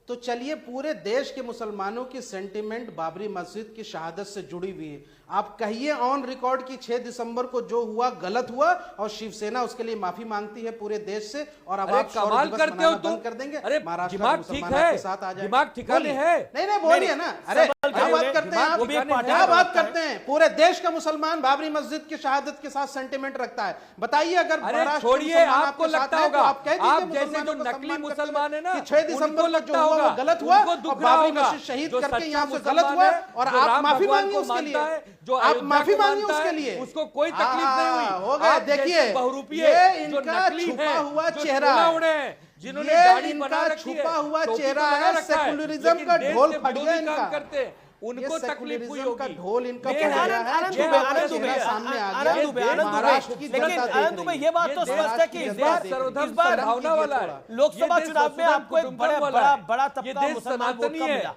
तो चलिए पूरे देश के मुसलमानों की सेंटिमेंट बाबरी मस्जिद की शहादत से जुड़ी हुई है। आप कहिए ऑन रिकॉर्ड कि 6 दिसंबर को जो हुआ गलत हुआ और शिवसेना उसके लिए माफी मांगती है पूरे देश से, और अब आप कमाल करते हो तुम। कर देंगे। अरे महाराष्ट्र दिमाग ठीक है, साथ आ जाए, दिमाग ठिकाने है। नहीं बोलिए ना। अरे क्या बात करते हैं आप, क्या बात करते हैं? पूरे देश का मुसलमान बाबरी मस्जिद की शहादत के साथ सेंटिमेंट रखता है। बताइए, अगर छोड़िए, आपको लगता होगा आप जैसे जो नकली मुसलमान है ना, 6 दिसंबर लगता होगा गलत हुआ और बाबरी मस्जिद शहीद करके यहाँ से गलत हुआ, और आप माफी मांगिए उसके लिए, जो आप माफी मांगिए उसके लिए, उसको कोई तकलीफ नहीं हुई। हो गया, देखिए ये इनका छुपा हुआ चेहरा है, जिन्होंने दाढ़ी बना इनका रखी है, छुपा हुआ टोपी चेहरा तो लगा है, रखा है, सेकुलरिज्म लेकिन का देश ढोल के फट गया विरोधी काम इनका। करते हैं, उनको तकलीफ हुई होगी। का ढोल इनका लेकिन फट गया है, आनंद ये दुबे, आपका आनंद चेहरा दुबे, सामने आ आनंद गया। दुबे, आनंद दुबे, महाराष्ट्र की लेकिन जनता आनंद दुबे, ये बात तो स्पष्ट है कि इस बार भावना वाला है। लोकसभा चुनाव में आपको एक बड़ा तबका मुसलमान वोट का मिला,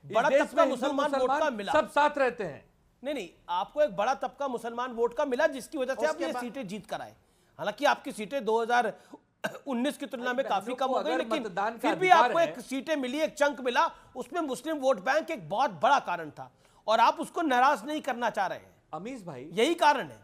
बड़ा तबका मुसलमान वोट का मिला, सब साथ रहते हैं। नहीं, आपको एक बड़ा तबका मुसलमान वोट का मिला, जिसकी वजह से आप ये सीटें जीत कर आए। हालांकि आपकी सीटें 2019 की तुलना में काफी कम हो गई, लेकिन फिर भी आपको एक सीटें मिली, एक चंक मिला, उसमें मुस्लिम वोट बैंक एक बहुत बड़ा कारण था, और आप उसको नाराज नहीं करना चाह रहे हैं। अमीश भाई, यही कारण है।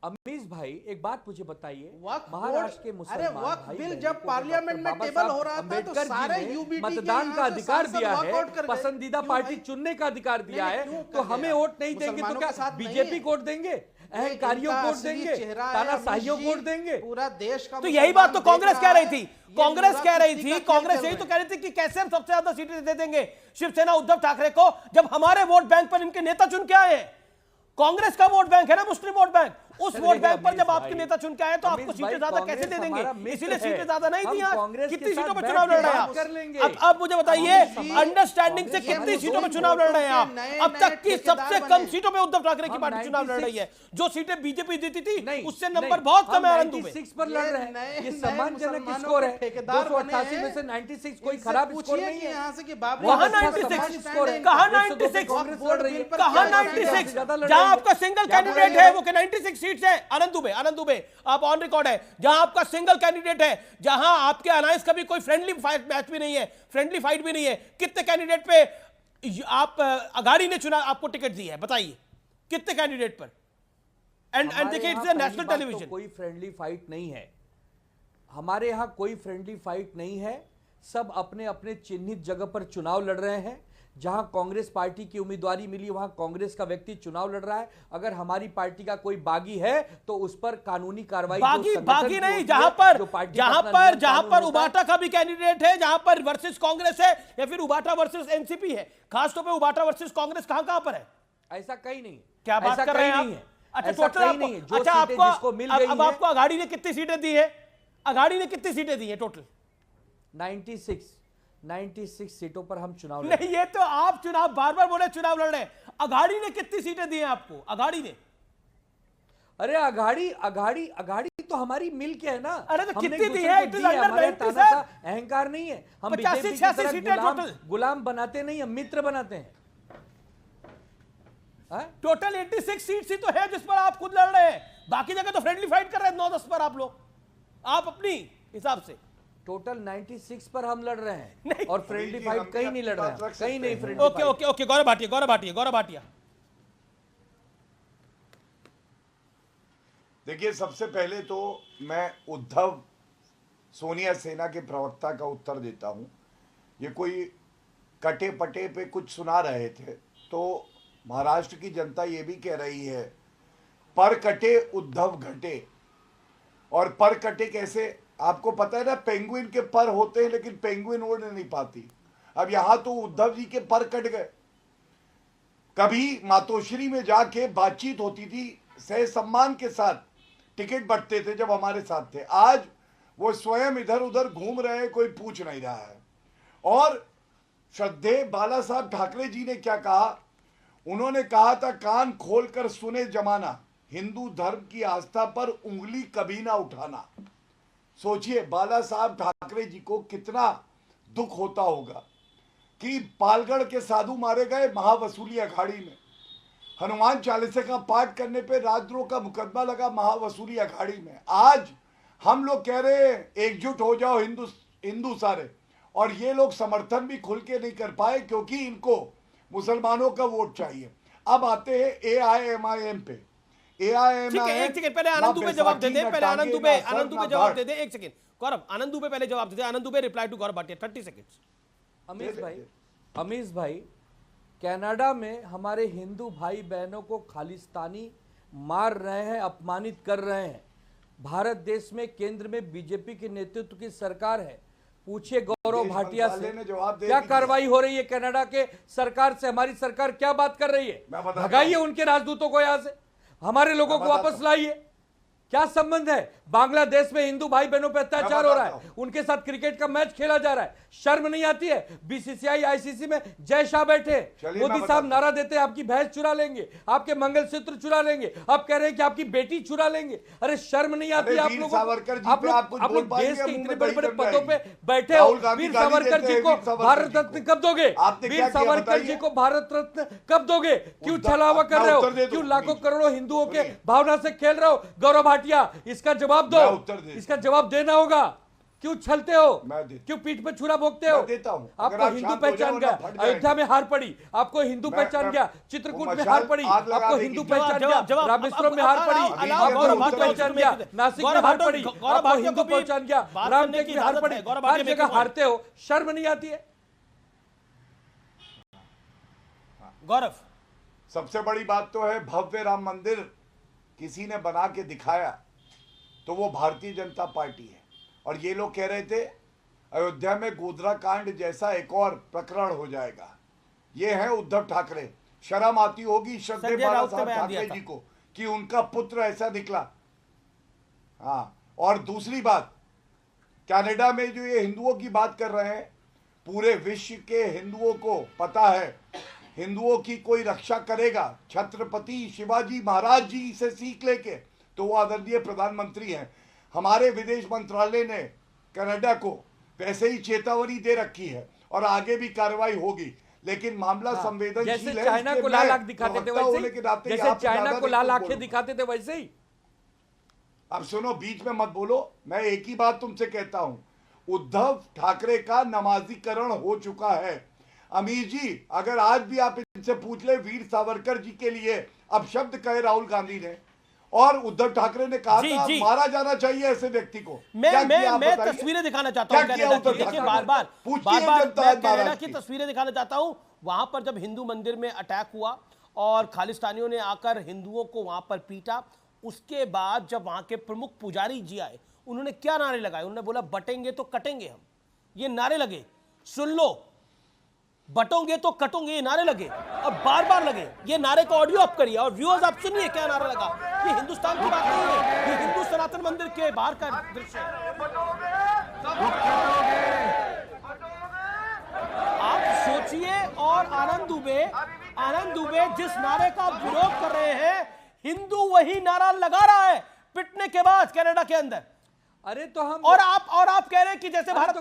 अमीश भाई, एक बात मुझे बताइए, महाराष्ट्र के मुसलमान वक्फ बिल जब पार्लियामेंट में टेबल हो रहा था तो सारे यूबीटी मतदान का अधिकार दिया है, पसंदीदा पार्टी चुनने का अधिकार दिया है, तो हमें वोट नहीं देंगे तो क्या बीजेपी को वोट देंगे, अहंकारियों को वोट देंगे, तानाशाहियों को वोट देंगे? पूरा देश का तो यही बात तो कांग्रेस कह रही थी, कांग्रेस यही तो कह रही थी कि कैसे हम सबसे ज्यादा सीटें दे देंगे शिवसेना उद्धव ठाकरे को, जब हमारे वोट बैंक पर इनके नेता चुन के आए। कांग्रेस का वोट बैंक है ना मुस्लिम वोट बैंक, उस वोट बैंक पर जब आपके नेता चुन के आए तो आपको सीटें ज्यादा कैसे दे देंगे? इसीलिए सीटें ज्यादा नहीं दी आज। कितनी सीटों पर चुनाव लड़ रहे हैं आप? अब मुझे बताइए, अंडरस्टैंडिंग से कितनी सीटों पर चुनाव लड़ रहे हैं आप? अब तक की सबसे कम सीटों पर उद्धव ठाकरे की पार्टी चुनाव लड़ रही है। जो सीटें बीजेपी जीती थी उससे नंबर बहुत कम है। आनंद दुबे 96 पर लड़ रहे हैं, ये सम्मानजनक स्कोर है। 288 में से 96 कोई खराब स्कोर नहीं है। यहाँ से कि कहां 96 स्कोर है? कहां 96? कहां 96? जहां आपका सिंगल कैंडिडेट है वो 96 सीट्स है। आनंद दुबे, आप ऑन रिकॉर्ड है, जहां आपका सिंगल कैंडिडेट है, जहां आपके अलायंस का भी कोई फ्रेंडली मैच भी नहीं है, फ्रेंडली फाइट भी नहीं है, कितने कैंडिडेट पे आप अघाड़ी ने चुना, आपको टिकट दी है? बताइए कितने कैंडिडेट पर? एंड देखिए, इट्स अ नेशनल टेलीविजन। कोई फ्रेंडली फाइट नहीं है हमारे यहां, कोई फ्रेंडली फाइट नहीं है। सब अपने अपने चिन्हित जगह पर चुनाव लड़ रहे हैं। जहां कांग्रेस पार्टी की उम्मीदवारी मिली वहां कांग्रेस का व्यक्ति चुनाव लड़ रहा है। अगर हमारी पार्टी का कोई बागी है तो उस पर कानूनी कार्रवाई, बागी नहीं, जहां पर उबाटा का भी कैंडिडेट है, जहां पर वर्सेस कांग्रेस है, या फिर उबाटा वर्सेस एनसीपी है। खासतौर पर उबाटा वर्सेस कांग्रेस कहां पर है? ऐसा कहीं नहीं। क्या बात कर रहे हैं आप? अच्छा, टोटल अच्छा आपको मिल गई है। अब आपको अघाड़ी ने कितनी सीटें दी है? अघाड़ी ने कितनी सीटें दी है टोटल? 96 सीटों पर हम चुनाव लड़ नहीं, ये तो आप चुनाव बार बोले चुनाव लड़ रहे हैं। अघाड़ी ने कितनी सीटें दी हैं आपको? अघाड़ी ने? अरे अघाड़ी तो हमारी मिल के है ना। अरे तो कितनी दी है? It is under 90 sir. अहंकार नहीं है, हम 85-86 सीटें टोटल। गुलाम बनाते नहीं, हम मित्र बनाते हैं। टोटल 86 सीट्स ही तो है जिस पर आप खुद लड़ रहे हैं। बाकी जगह तो फ्रेंडली फाइट कर रहे हैं 9-10 पर आप लोग, आप अपनी हिसाब से। टोटल 96 पर हम लड़ रहे हैं और फ्रेंडली फाइट कहीं नहीं लड़ रहे हैं, कहीं नहीं फ्रेंडली। ओके, गौरव भाटिया। देखिए, सबसे पहले तो मैं उद्धव सोनिया सेना के प्रवक्ता का उत्तर देता हूं। ये कोई कटे पटे पे कुछ सुना रहे थे, तो महाराष्ट्र की जनता ये भी कह रही है पर कटे उद्धव घटे। और पर कटे कैसे? आपको पता है ना, पेंगुइन के पर होते हैं लेकिन पेंगुइन उड़ नहीं पाती। अब यहां तो उद्धव जी के पर कट गए। कभी मातोश्री में जाके बातचीत होती थी, सह सम्मान के साथ टिकट बंटते थे जब हमारे साथ थे। आज वो स्वयं इधर उधर घूम रहे हैं, कोई पूछ नहीं रहा है। और श्रद्धेय बाला साहब ठाकरे जी ने क्या कहा? उन्होंने कहा था, कान खोलकर सुने जमाना, हिंदू धर्म की आस्था पर उंगली कभी ना उठाना। सोचिए, बाला साहब ठाकरे जी को कितना दुख होता होगा कि पालगढ़ के साधु मारे गए महावसूली अखाड़ी में, हनुमान चालीसा का पाठ करने पे राजद्रोह का मुकदमा लगा महावसूली अखाड़ी में। आज हम लोग कह रहे हैं एकजुट हो जाओ हिंदू सारे, और ये लोग समर्थन भी खुल के नहीं कर पाए क्योंकि इनको मुसलमानों का वोट चाहिए। अब आते हैं AIMIM पे। AIMIM, एक सेकंड पहले आनंद दुबे जवाब दे दे, पहले आनंद दुबे जवाब दे दे। एक सेकंड गौरव, आनंद दुबे पहले जवाब दे दे। Anand Dubey reply to Gaurav Bhatia, 30 seconds. Amish भाई, कनाडा में हमारे हिंदू भाई बहनों को खालिस्तानी मार रहे हैं, अपमानित कर रहे हैं। भारत देश में केंद्र में बीजेपी के नेतृत्व की सरकार है। पूछिए गौरव भाटिया से क्या कार्रवाई हो रही है कनाडा के सरकार से? हमारी सरकार क्या बात कर रही है? भगाइए उनके राजदूतों को यहां से, हमारे लोगों को वापस लाइए। क्या संबंध है? बांग्लादेश में हिंदू भाई बहनों पर अत्याचार हो रहा है, उनके साथ क्रिकेट का मैच खेला जा रहा है, शर्म नहीं आती है? BCCI ICC में जय शाह बैठे, मोदी साहब नारा देते हैं आपकी भैंस चुरा लेंगे, आपके मंगलसूत्र चुरा लेंगे, आप कह रहे हैं कि आपकी बेटी चुरा लेंगे। अरे शर्म नहीं आती है आप लोगों को? आप लोग देश के इतने बड़े बड़े पदों पे बैठे हो। वीर सावरकर जी को भारत रत्न कब दोगे? वीर सावरकर जी को भारत रत्न कब दोगे? क्यों छलावा कर रहे हो? क्यों लाखों करोड़ों हिंदुओं के भावना से खेल रहे हो? गौरव भाटिया, इसका जवाब दो, इसका जवाब देना होगा। क्यों छलते हो? क्यों पीठ पे छुरा भोगते हो? आपको हिंदू पहचान गया, अयोध्या में हार पड़ी, आपको हिंदू पहचान गया, चित्रकूट में हार पड़ी, आपको हिंदू पहचान गया, रामेश्वरम में हार पड़ी, आपको हिंदू पहचान गया, नासिक में हार पड़ी, आपको हिंदू पहचान गया, रामटेक में हार पड़ी, हर जगह हारते हो, शर्म नहीं आती है? गौरव, सबसे बड़ी बात तो है भव्य राम मंदिर किसी ने बना के दिखाया तो वो भारतीय जनता पार्टी है। और ये लोग कह रहे थे अयोध्या में गोधरा कांड जैसा एक और प्रकरण हो जाएगा। ये है उद्धव ठाकरे। शर्म आती होगी श्रद्धेय बाला साहब ठाकरे जी को कि उनका पुत्र ऐसा निकला। हाँ, और दूसरी बात, कनाडा में जो ये हिंदुओं की बात कर रहे हैं, पूरे विश्व के हिंदुओं को पता है हिंदुओं की कोई रक्षा करेगा छत्रपति शिवाजी महाराज जी से सीख लेके तो वो आदरणीय प्रधानमंत्री हैं। हमारे विदेश मंत्रालय ने कनाडा को वैसे ही चेतावनी दे रखी है और आगे भी कार्रवाई होगी, लेकिन मामला संवेदनशील है। जैसे चाइना को लाल आंख दिखाते थे वैसे ही, जैसे चाइना को लाल आंखें दिखाते थे वैसे ही। अब सुनो, बीच में मत बोलो। मैं एक ही बात तुमसे कहता हूं, उद्धव ठाकरे का नमाजीकरण हो चुका है। अमीर जी, अगर आज भी आप इनसे पूछ ले, वीर सावरकर जी के लिए अब शब्द कहे राहुल गांधी ने और उद्धव ठाकरे ने कहा था मारा जाना चाहिए ऐसे व्यक्ति को। मैं तस्वीरें दिखाना चाहता हूं कनाडा की। देखिए बार-बार मैं कनाडा की तस्वीरें दिखाना चाहता हूं। वहां पर जब हिंदू मंदिर में अटैक हुआ और खालिस्तानियों ने आकर हिंदुओं को वहां पर पीटा, उसके बाद जब वहां के प्रमुख पुजारी जी आए, उन्होंने क्या नारे लगाए? उन्होंने बोला बटेंगे तो कटेंगे हम। ये नारे लगे, सुन लो, बटोंगे तो कटोंगे, ये नारे लगे और बार बार लगे। ये नारे का ऑडियो आप करिए और व्यूअर्स आप सुनिए क्या नारा लगा। ये हिंदुस्तान की बात नहीं है, ये हिंदू सनातन मंदिर के बाहर का दृश्य है। आप सोचिए। और आनंद दुबे जिस नारे का विरोध कर रहे हैं, हिंदू वही नारा लगा रहा है पिटने के बाद कनाडा के अंदर। अरे तो हम और आप कह रहे हैं कि जैसे भारत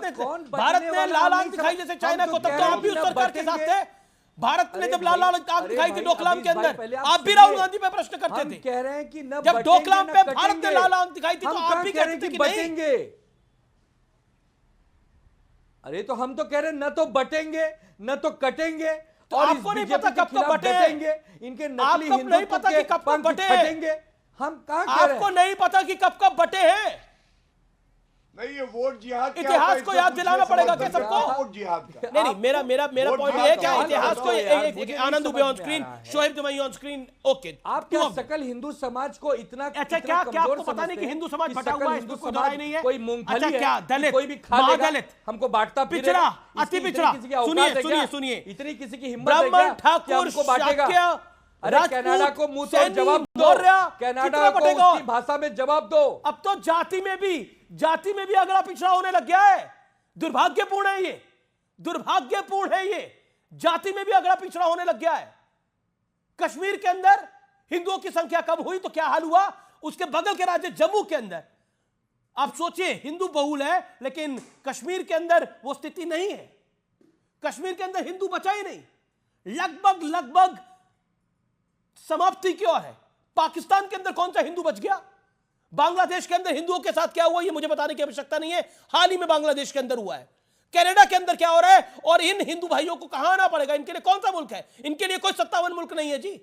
ने लाल आंख दिखाई जैसे चाइना को, तब तो आप भी उस सरकार के साथ थे। भारत ने जब लाल आंख दिखाई थी डोकलाम के अंदर, आप भी राहुल गांधी पे प्रश्न करते थे। कह रहे हैं कि जब डोकलाम पे भारत ने लाल आंख दिखाई थी तो आप भी कहते थे कि बटेंगे। अरे तो हम तो कह रहे हैं न तो बटेंगे न तो कटेंगे। तो आपको नहीं पता कब कब बटेंगे? इनके नकली हिंदुत्व नहीं पता कि कब कब बटेंगे? हम कहां कह रहे हैं? आपको नहीं पता कि कब कब बटे हैं? नहीं, ये वोट जिहाद इतिहास को याद दिलाना पड़ेगा क्या सबको? वोट जिहाद का नहीं, मेरा पॉइंट ये क्या इतिहास को आनंद दुबे ऑन स्क्रीन, शोएब दुबई ऑन स्क्रीन। ओके, आप क्या सकल हिंदू समाज को इतना अच्छा क्या आपको पता नहीं कि हिंदू समाज बटा हुआ है? हिंदू समाज नहीं है, कोई मूंगफली है, क्या दलित, कोई भी खा लेगा, हमको बांटता पिछड़ा, अति पिछड़ा। सुनिए इतनी किसी की हिम्मत है क्या ठाकुर हमको बांटेगा? अरे कनाडा को मुंह तोड़ जवाब दो, कनाडा को उसकी भाषा में जवाब दो। अब तो जाति में भी अगला पिछड़ा होने लग गया है। दुर्भाग्यपूर्ण है ये, दुर्भाग्यपूर्ण है ये। जाति में भी अगला पिछड़ा होने लग गया है। कश्मीर के अंदर हिंदुओं की संख्या कम हुई तो क्या हाल हुआ? उसके बगल के राज्य जम्मू के अंदर आप सोचिए, हिंदू बहुल है लेकिन कश्मीर के अंदर वो स्थिति नहीं है। कश्मीर के अंदर हिंदू बचा ही नहीं। लगभग समाप्ति की ओर है। पाकिस्तान के अंदर कौन सा हिंदू बच गया? बांग्लादेश के अंदर हिंदुओं के साथ क्या हुआ ये मुझे बताने की आवश्यकता नहीं है, हाल ही में बांग्लादेश के अंदर हुआ है। कनाडा के अंदर क्या हो रहा है? और इन हिंदू भाइयों को कहां आना पड़ेगा? इनके लिए कौन सा मुल्क है? इनके लिए कोई 57 मुल्क नहीं है जी,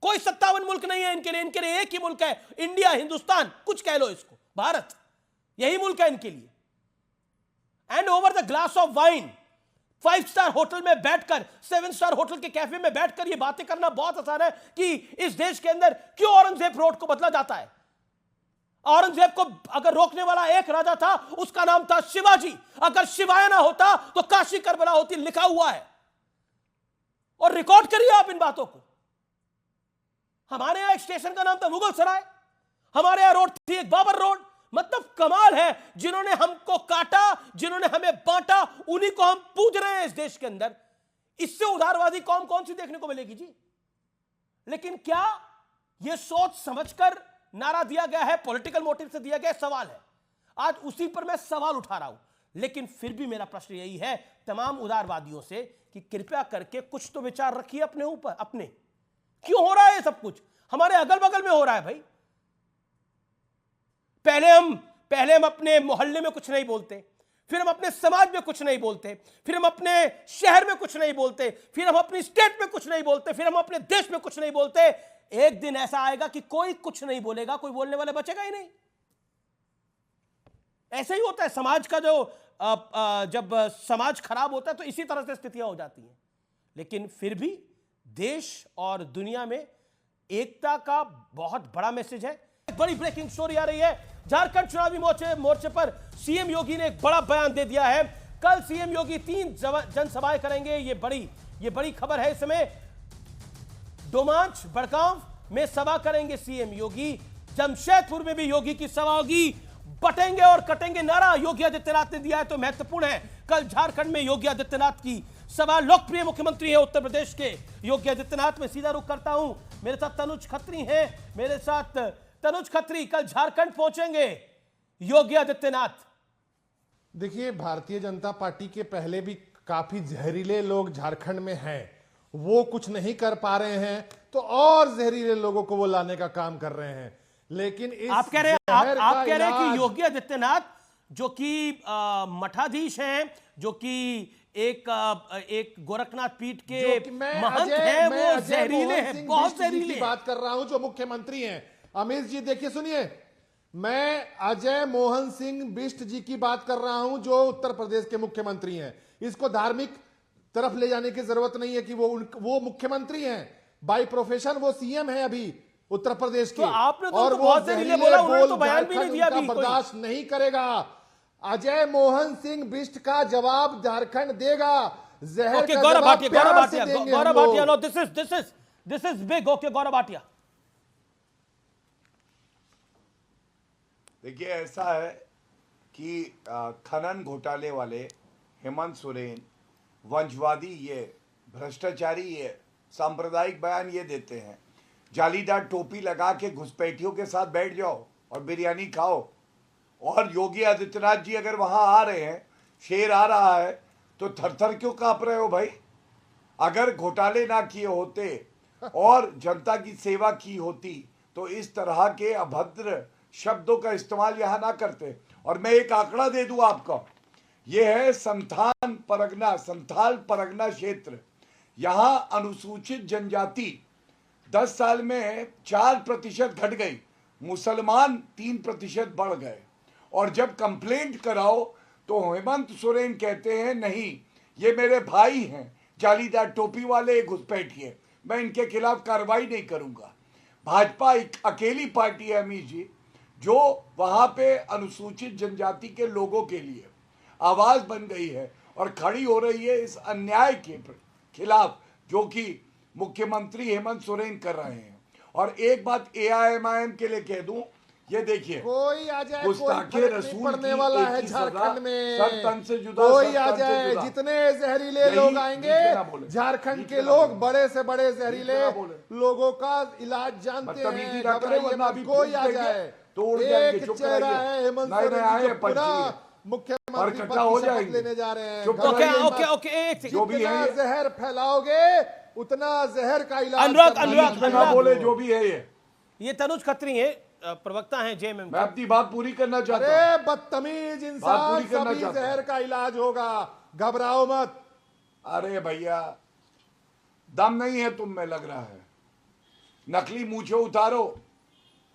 कोई 57 मुल्क नहीं है इनके लिए एक ही मुल्क है, इंडिया, हिंदुस्तान, कुछ कह लो इसको, भारत, यही मुल्क है इनके लिए। And over the glass of wine 5 star hotel में बैठकर, 7 स्टार होटल के कैफे में बैठकर ये बातें करना बहुत आसान है कि इस देश के अंदर क्यों औरंगजेब रोड को बदला जाता है। औरंगजेब को अगर रोकने वाला एक राजा था, उसका नाम था शिवाजी। अगर शिवाय ना होता तो काशी करबला होती, लिखा हुआ है, और रिकॉर्ड करिए आप इन बातों को। हमारे यहां एक स्टेशन का नाम था मुगल सराय, हमारे यहां रोड थी एक बाबर रोड। मतलब कमाल है, जिन्होंने हमको काटा, जिन्होंने हमें बांटा, उन्हीं को हम पूज रहे हैं इस देश के अंदर। इससे उदारवादी कौम कौन सी देखने को मिलेगी जी? लेकिन क्या यह सोच समझकर नारा दिया गया है, पॉलिटिकल मोटिव से दिया गया सवाल है। आज उसी पर मैं सवाल उठा रहा हूं, लेकिन फिर भी मेरा प्रश्न यही है तमाम उदारवादियों से कि कृपया करके कुछ तो विचार रखिए अपने ऊपर। अपने क्यों हो रहा है ये सब कुछ? हमारे अगल बगल में हो रहा है भाई। पहले हम अपने मोहल्ले में कुछ नहीं बोलते, फिर हम अपने समाज में कुछ नहीं बोलते, फिर हम अपने शहर में कुछ नहीं बोलते, फिर हम अपनी स्टेट में कुछ नहीं बोलते, फिर हम अपने देश में कुछ नहीं बोलते। एक दिन ऐसा आएगा कि कोई कुछ नहीं बोलेगा, कोई बोलने वाला बचेगा ही नहीं। ऐसे ही होता है समाज का, जब समाज खराब होता है तो इसी तरह से स्थितियां हो जाती हैं। लेकिन फिर भी देश और दुनिया में एकता का बहुत बड़ा मैसेज है। बड़ी ब्रेकिंग स्टोरी आ रही है, झारखंड चुनावी मोर्चे पर सीएम योगी ने एक बड़ा बयान दे दिया है। कल सीएम योगी 3 जनसभाएं करेंगे, ये बड़ी खबर है। इस समय डोमांच, बड़गांव में सभा करेंगे सीएम योगी, जमशेदपुर में भी योगी की सभा होगी। बटेंगे और कटेंगे नारा योगी आदित्यनाथ ने दिया है, तो महत्वपूर्ण है। कल झारखंड में योगी आदित्यनाथ की सभा, लोकप्रिय मुख्यमंत्री है उत्तर प्रदेश के योगी आदित्यनाथ। में सीधा रुख करता हूं, मेरे साथ तनुज खत्री हैं, मेरे साथ तनुज खत्री, कल झारखंड पहुंचेंगे योगी आदित्यनाथ। देखिए, भारतीय जनता पार्टी के पहले भी काफी जहरीले लोग झारखंड में हैं, वो कुछ नहीं कर पा रहे हैं तो और जहरीले लोगों को वो लाने का काम कर रहे हैं। लेकिन इस आप कह रहे हैं कि योगी आदित्यनाथ जो कि मठाधीश हैं, जो कि एक गोरखनाथ पीठ के महंत हैं, वो जहरीले हैं, बहुत जहरीले हैं। बात कर रहा हूं जो मुख्यमंत्री हैं। अमित जी देखिए, सुनिए, मैं अजय मोहन सिंह बिष्ट जी की बात कर रहा हूं जो उत्तर प्रदेश के मुख्यमंत्री हैं। इसको धार्मिक तरफ ले जाने की जरूरत नहीं है कि वो मुख्यमंत्री हैं, बाय प्रोफेशन वो सीएम है अभी उत्तर प्रदेश के। तो आपने तो और वो बहुत जहरीले बोला, उन्होंने तो बयान भी नहीं दिया, बर्दाश्त नहीं करेगा। अजय मोहन सिंह बिष्ट का जवाब झारखंड देगा। जहर का गौरव जवाब भाटिया, प्यार से देंगे हम लोग। No, this is big. Okay, Gaurav Bhatia. देखिए, ऐसा है कि खनन घोटाले वाले हेमंत सोरेन वंशवादी, ये भ्रष्टाचारी, ये सांप्रदायिक बयान ये देते हैं। जालीदार टोपी लगा के घुसपैठियों के साथ बैठ जाओ और बिरयानी खाओ। और योगी आदित्यनाथ जी अगर वहां आ रहे हैं, शेर आ रहा है, तो थर-थर क्यों कांप रहे हो भाई? अगर घोटाले ना किए होते और जनता की सेवा की होती तो इस तरह के अभद्र शब्दों का इस्तेमाल यहां ना करते। और मैं एक आंकड़ा दे दूं आपको, यह है संथाल परगना क्षेत्र। यहां अनुसूचित जनजाति 10 साल में 4% घट गई, मुसलमान 3% बढ़ गए। और जब कंप्लेंट कराओ तो हेमंत सोरेन कहते हैं नहीं, ये मेरे भाई हैं, जालीदार टोपी वाले घुसपैठिए, मैं इनके खिलाफ कार्रवाई नहीं करूंगा। भाजपा एक अकेली पार्टी है अमित जी, जो वहां पे अनुसूचित जनजाति के लोगों के लिए आवाज बन गई है और खड़ी हो रही है इस अन्याय के खिलाफ जो कि मुख्यमंत्री हेमंत सोरेन कर रहे हैं। और एक बात AIMIM के लिए कह दूं, ये देखिए, कोई आ जाए, गुस्ताखे रसूल पड़ने वाला है झारखंड में, सर तन से जुदा, कोई आ जाए, जितने जहरीले लोग आएंगे झारखंड के लोग, बड़े से बड़े जहरीले लोगों का इलाज जानते हैं। कोई आ जाए, एक चेहरा है हेमंत सोरेन, पूरा मुख्यमंत्री इकट्ठा हो पद की शपथ जाएंगे। लेने जा रहे हैं। चुप गलत करो, बात। ओके जो भी है जितना जहर फैलाओगे उतना जहर का इलाज अनुराग, करना अनुराग, है। ना बोले जो भी है ये तनुज खत्री है, प्रवक्ता हैं जेएमएम। मैं अपनी बात पूरी करना चाहता हूं। अरे बदतमीज बात इंसान, पूरी करना सभी चाहता हूं। जहर का इलाज होगा, घबराओ मत। अरे भैया दम नहीं है तुम में, लग रहा है। नकली मूछे उतारो।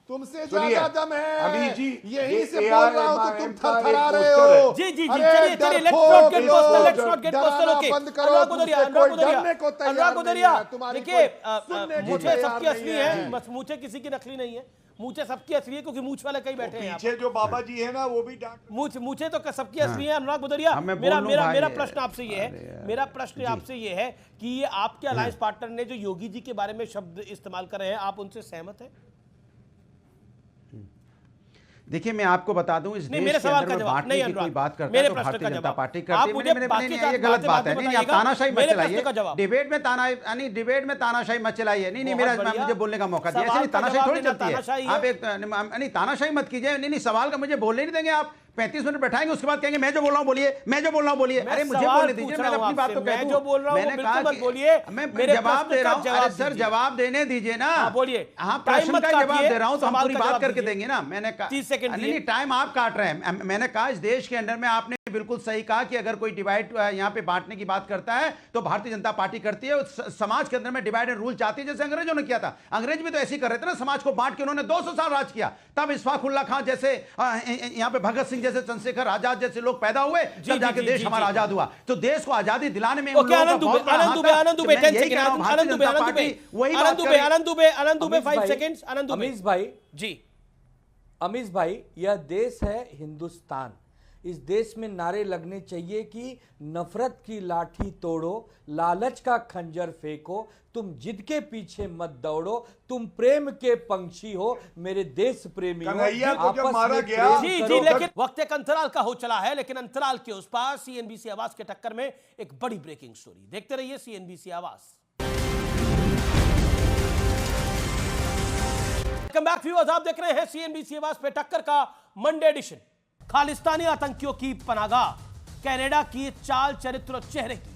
तुमसे सुनिए, ज्यादा दम है। अभी जी, यहीं ये से बोल रहा हूं तो तुम AIMIM का थरथरा एक रहे पोस्टर हो। है। जी, अरे चलिए, डरपोक let's not get लोग, personal, let's not get personal, डराना okay। बंद करो। अनुराग गुदरिया, तुमसे कोई अनुराग गुदरिया, डरने को तैयार अनुराग नहीं गुदरिया, है। तुम्हारी देखिए, कोई सुनने को मूछे तैयार सबकी नहीं असली है। है, बस मूछे किसी की नकली नहीं है। मूछे सबकी असली है क्योंकि मूछ वाले कई बैठे हैं यहाँ पीछे जो बाबा जी है ना वो भी डांट। मूछे तो सबकी असली है। अनुराग गुदरिया, हाँ, मैं मेरा बोल लूं मेरा भाई, मेरा प्रश्न आपसे ये है, अरे मेरा प्रश्न आपसे ये है कि ये आपके अलायंस पार्टनर ने जो योगी जी के बारे में शब्द इस्तेमाल कर रहे हैं, आप उनसे सहमत हैं? देखिए मैं आपको बता दूं, इस नहीं, देश मेरे के सवाल अंदर का में जवाब बांटने नहीं, की कोई अनुराग, बात करता मेरे है तो प्रश्न भारतीय का जनता जवाब। पार्टी आप करती है। मुझे बाकी ये गलत बात है। नहीं, आप तानाशाही मत मेरे चलाइए। प्रश्न का जवाब। डिबेट में डिबेट में तानाशाही मत चलाइए। नहीं, बहुत मेरा बढ़िया। मुझे बोलने का मौका दिया। सवाल ऐसे नहीं, का तानाशाही जवाब थोड़ी देना चलती है। तानाशाही आप है। एक नहीं, तानाशाही मत कीजिए। नहीं, सवाल का मुझे बोलने नहीं देंगे आप। 35 मिनट बैठाएंगे, उसके बाद कहेंगे मैं जो बोल रहा हूं बोलिए, मैं जो बोल रहा हूं बोलिए। मैं अरे मुझे सवाल बोलने दीजिए, पूछ मैं रहा हूं अपनी बात तो आपसे। कह मैं दूं। जो बोल रहा हूं वो मैंने बिल्कुल कहा मत कि बोलिए। मैं मेरे जवाब प्रश्न दे रहा का हूं। जवाब अरे सर दीजिए। जवाब देने दीजिए ना। हाँ, बोलिए। हाँ, टाइम प्रश्न मत का जवाब काटिए, दे रहा हूं तो हम सवाल पूरी का बात जवाब करके दीजिए। देंगे ना। मैंने कहा 30 सेकंड नहीं, टाइम आप काट रहे हैं। मैंने कहा इस देश के अंदर में आपने बिल्कुल सही कहा कि अगर कोई डिवाइड यहाँ पे बांटने की बात करता है तो भारतीय जनता पार्टी करती है। समाज के अंदर में डिवाइड एंड रूल चाहती है, जैसे अंग्रेजों ने किया था। अंग्रेज भी तो ऐसे ही कर रहे थे ना, समाज को बांट के उन्होंने 200 साल राज किया। तब इशफाकुल्ला खां जैसे, यहाँ पे भगत सिंह जैसे, चंद्रशेखर आजाद जैसे लोग पैदा हुए, तब जाके देश हमारा आजाद हुआ। तो देश को आजादी दिलाने में आनंद दुबे 10 सेकंड, आनंद दुबे 5 सेकंड्स। आनंद दुबे जी। अमीश भाई, यह देश है हिंदुस्तान। इस देश में नारे लगने चाहिए कि नफरत की लाठी तोड़ो, लालच का खंजर फेंको, तुम जिद के पीछे मत दौड़ो, तुम प्रेम के पंछी हो, मेरे देश प्रेमी हो। कन्हैया को जब मारा गया, जी, लेकिन वक्त एक अंतराल का हो चला है, लेकिन अंतराल के उस पार सीएनबीसी आवाज के टक्कर में एक बड़ी ब्रेकिंग स्टोरी। देखते रहिए सीएनबीसी आवाज। वेलकम बैक व्यूअर्स, आप देख रहे हैं सीएनबीसी आवाज पे टक्कर का मंडे एडिशन। खालिस्तानी आतंकियों की पनागाह, कनाडा की चाल, चरित्र और चेहरे की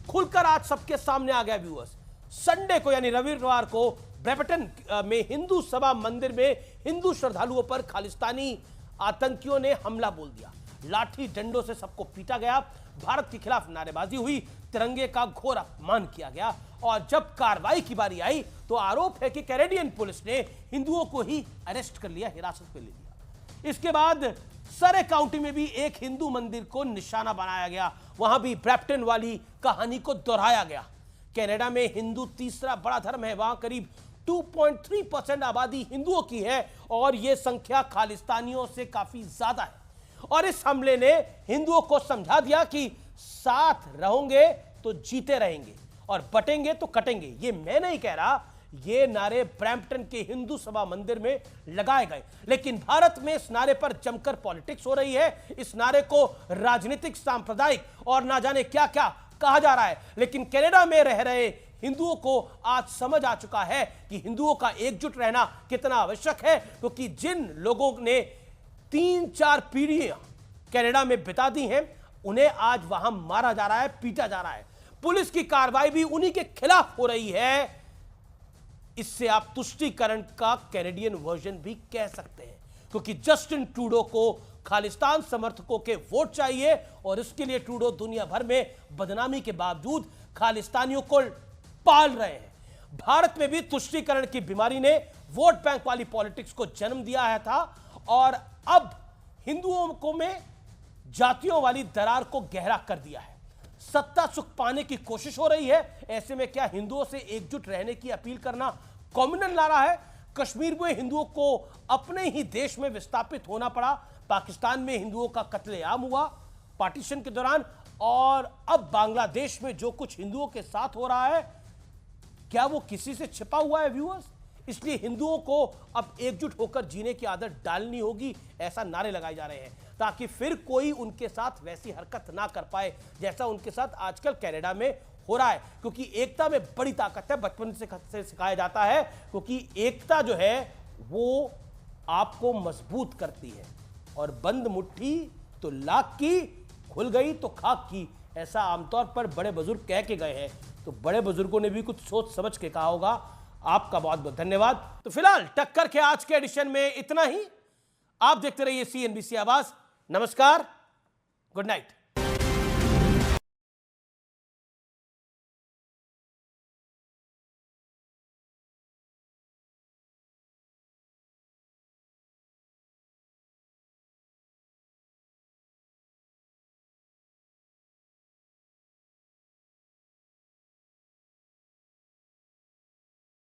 खुलकर आज सबके सामने आ गया व्यूअर्स। संडे को यानी रविवार को ब्रैम्पटन में हिंदू सभा मंदिर में हिंदू श्रद्धालुओं पर खालिस्तानी आतंकियों ने हमला बोल दिया। लाठी डंडों से सबको पीटा गया, भारत के खिलाफ नारेबाजी हुई, तिरंगे का घोर अपमान किया गया। और जब कार्रवाई की बारी आई तो आरोप है कि कैनेडियन पुलिस ने हिंदुओं को ही अरेस्ट कर लिया, हिरासत में ले लिया। इसके बाद सरे काउंटी में भी एक हिंदू मंदिर को निशाना बनाया गया, वहां भी ब्रैम्पटन वाली कहानी को दोहराया गया। कनाडा में हिंदू तीसरा बड़ा धर्म है, वहां करीब 2.3% आबादी हिंदुओं की है और यह संख्या खालिस्तानियों से काफी ज्यादा है। और इस हमले ने हिंदुओं को समझा दिया कि साथ रहोगे तो जीते रहेंगे और बटेंगे तो कटेंगे। ये मैं नहीं कह रहा, ये नारे ब्रैम्पटन के हिंदू सभा मंदिर में लगाए गए। लेकिन भारत में इस नारे पर जमकर पॉलिटिक्स हो रही है। इस नारे को राजनीतिक, सांप्रदायिक और ना जाने क्या क्या कहा जा रहा है। लेकिन कनाडा में रह रहे हिंदुओं को आज समझ आ चुका है कि हिंदुओं का एकजुट रहना कितना आवश्यक है, क्योंकि जिन लोगों ने 3-4 पीढ़ियां कनाडा में बिता दी हैं, उन्हें आज वहां मारा जा रहा है, पीटा जा रहा है। पुलिस की कार्रवाई भी उन्हीं के खिलाफ हो रही है। इससे आप तुष्टीकरण का कैनेडियन वर्जन भी कह सकते हैं, क्योंकि जस्टिन ट्रूडो को खालिस्तान समर्थकों के वोट चाहिए और इसके लिए ट्रूडो दुनिया भर में बदनामी के बावजूद खालिस्तानियों को पाल रहे हैं। भारत में भी तुष्टीकरण की बीमारी ने वोट बैंक वाली पॉलिटिक्स को जन्म दिया है था और अब हिंदुओं को में जातियों वाली दरार को गहरा कर दिया है। सत्ता सुख पाने की कोशिश हो रही है। ऐसे में क्या हिंदुओं से एकजुट रहने की अपील करना कॉमन ला रहा है? कश्मीर में हिंदुओं को अपने ही देश में विस्थापित होना पड़ा। पाकिस्तान में हिंदुओं का कत्लेआम हुआ पार्टीशन के दौरान, और अब बांग्लादेश में जो कुछ हिंदुओं के साथ हो रहा है, क्या वो किसी से छिपा हुआ है व्यूअर्स? इसलिए हिंदुओं को अब एकजुट होकर जीने की आदत डालनी होगी, ऐसा नारे लगाए जा रहे हैं, ताकि फिर कोई उनके साथ वैसी हरकत ना कर पाए जैसा उनके साथ आजकल कनाडा में हो रहा है। क्योंकि एकता में बड़ी ताकत है, बचपन से सिखाया जाता है, क्योंकि एकता जो है वो आपको मजबूत करती है और बंद मुट्ठी तो लाख की, खुल गई तो खाक की, ऐसा आमतौर पर बड़े बुजुर्ग कह के गए हैं। तो बड़े बुजुर्गों ने भी कुछ सोच समझ के कहा होगा। आपका बहुत बहुत धन्यवाद। तो फिलहाल टक्कर के आज के एडिशन में इतना ही। आप देखते रहिए CNBC आवाज। नमस्कार, गुड नाइट।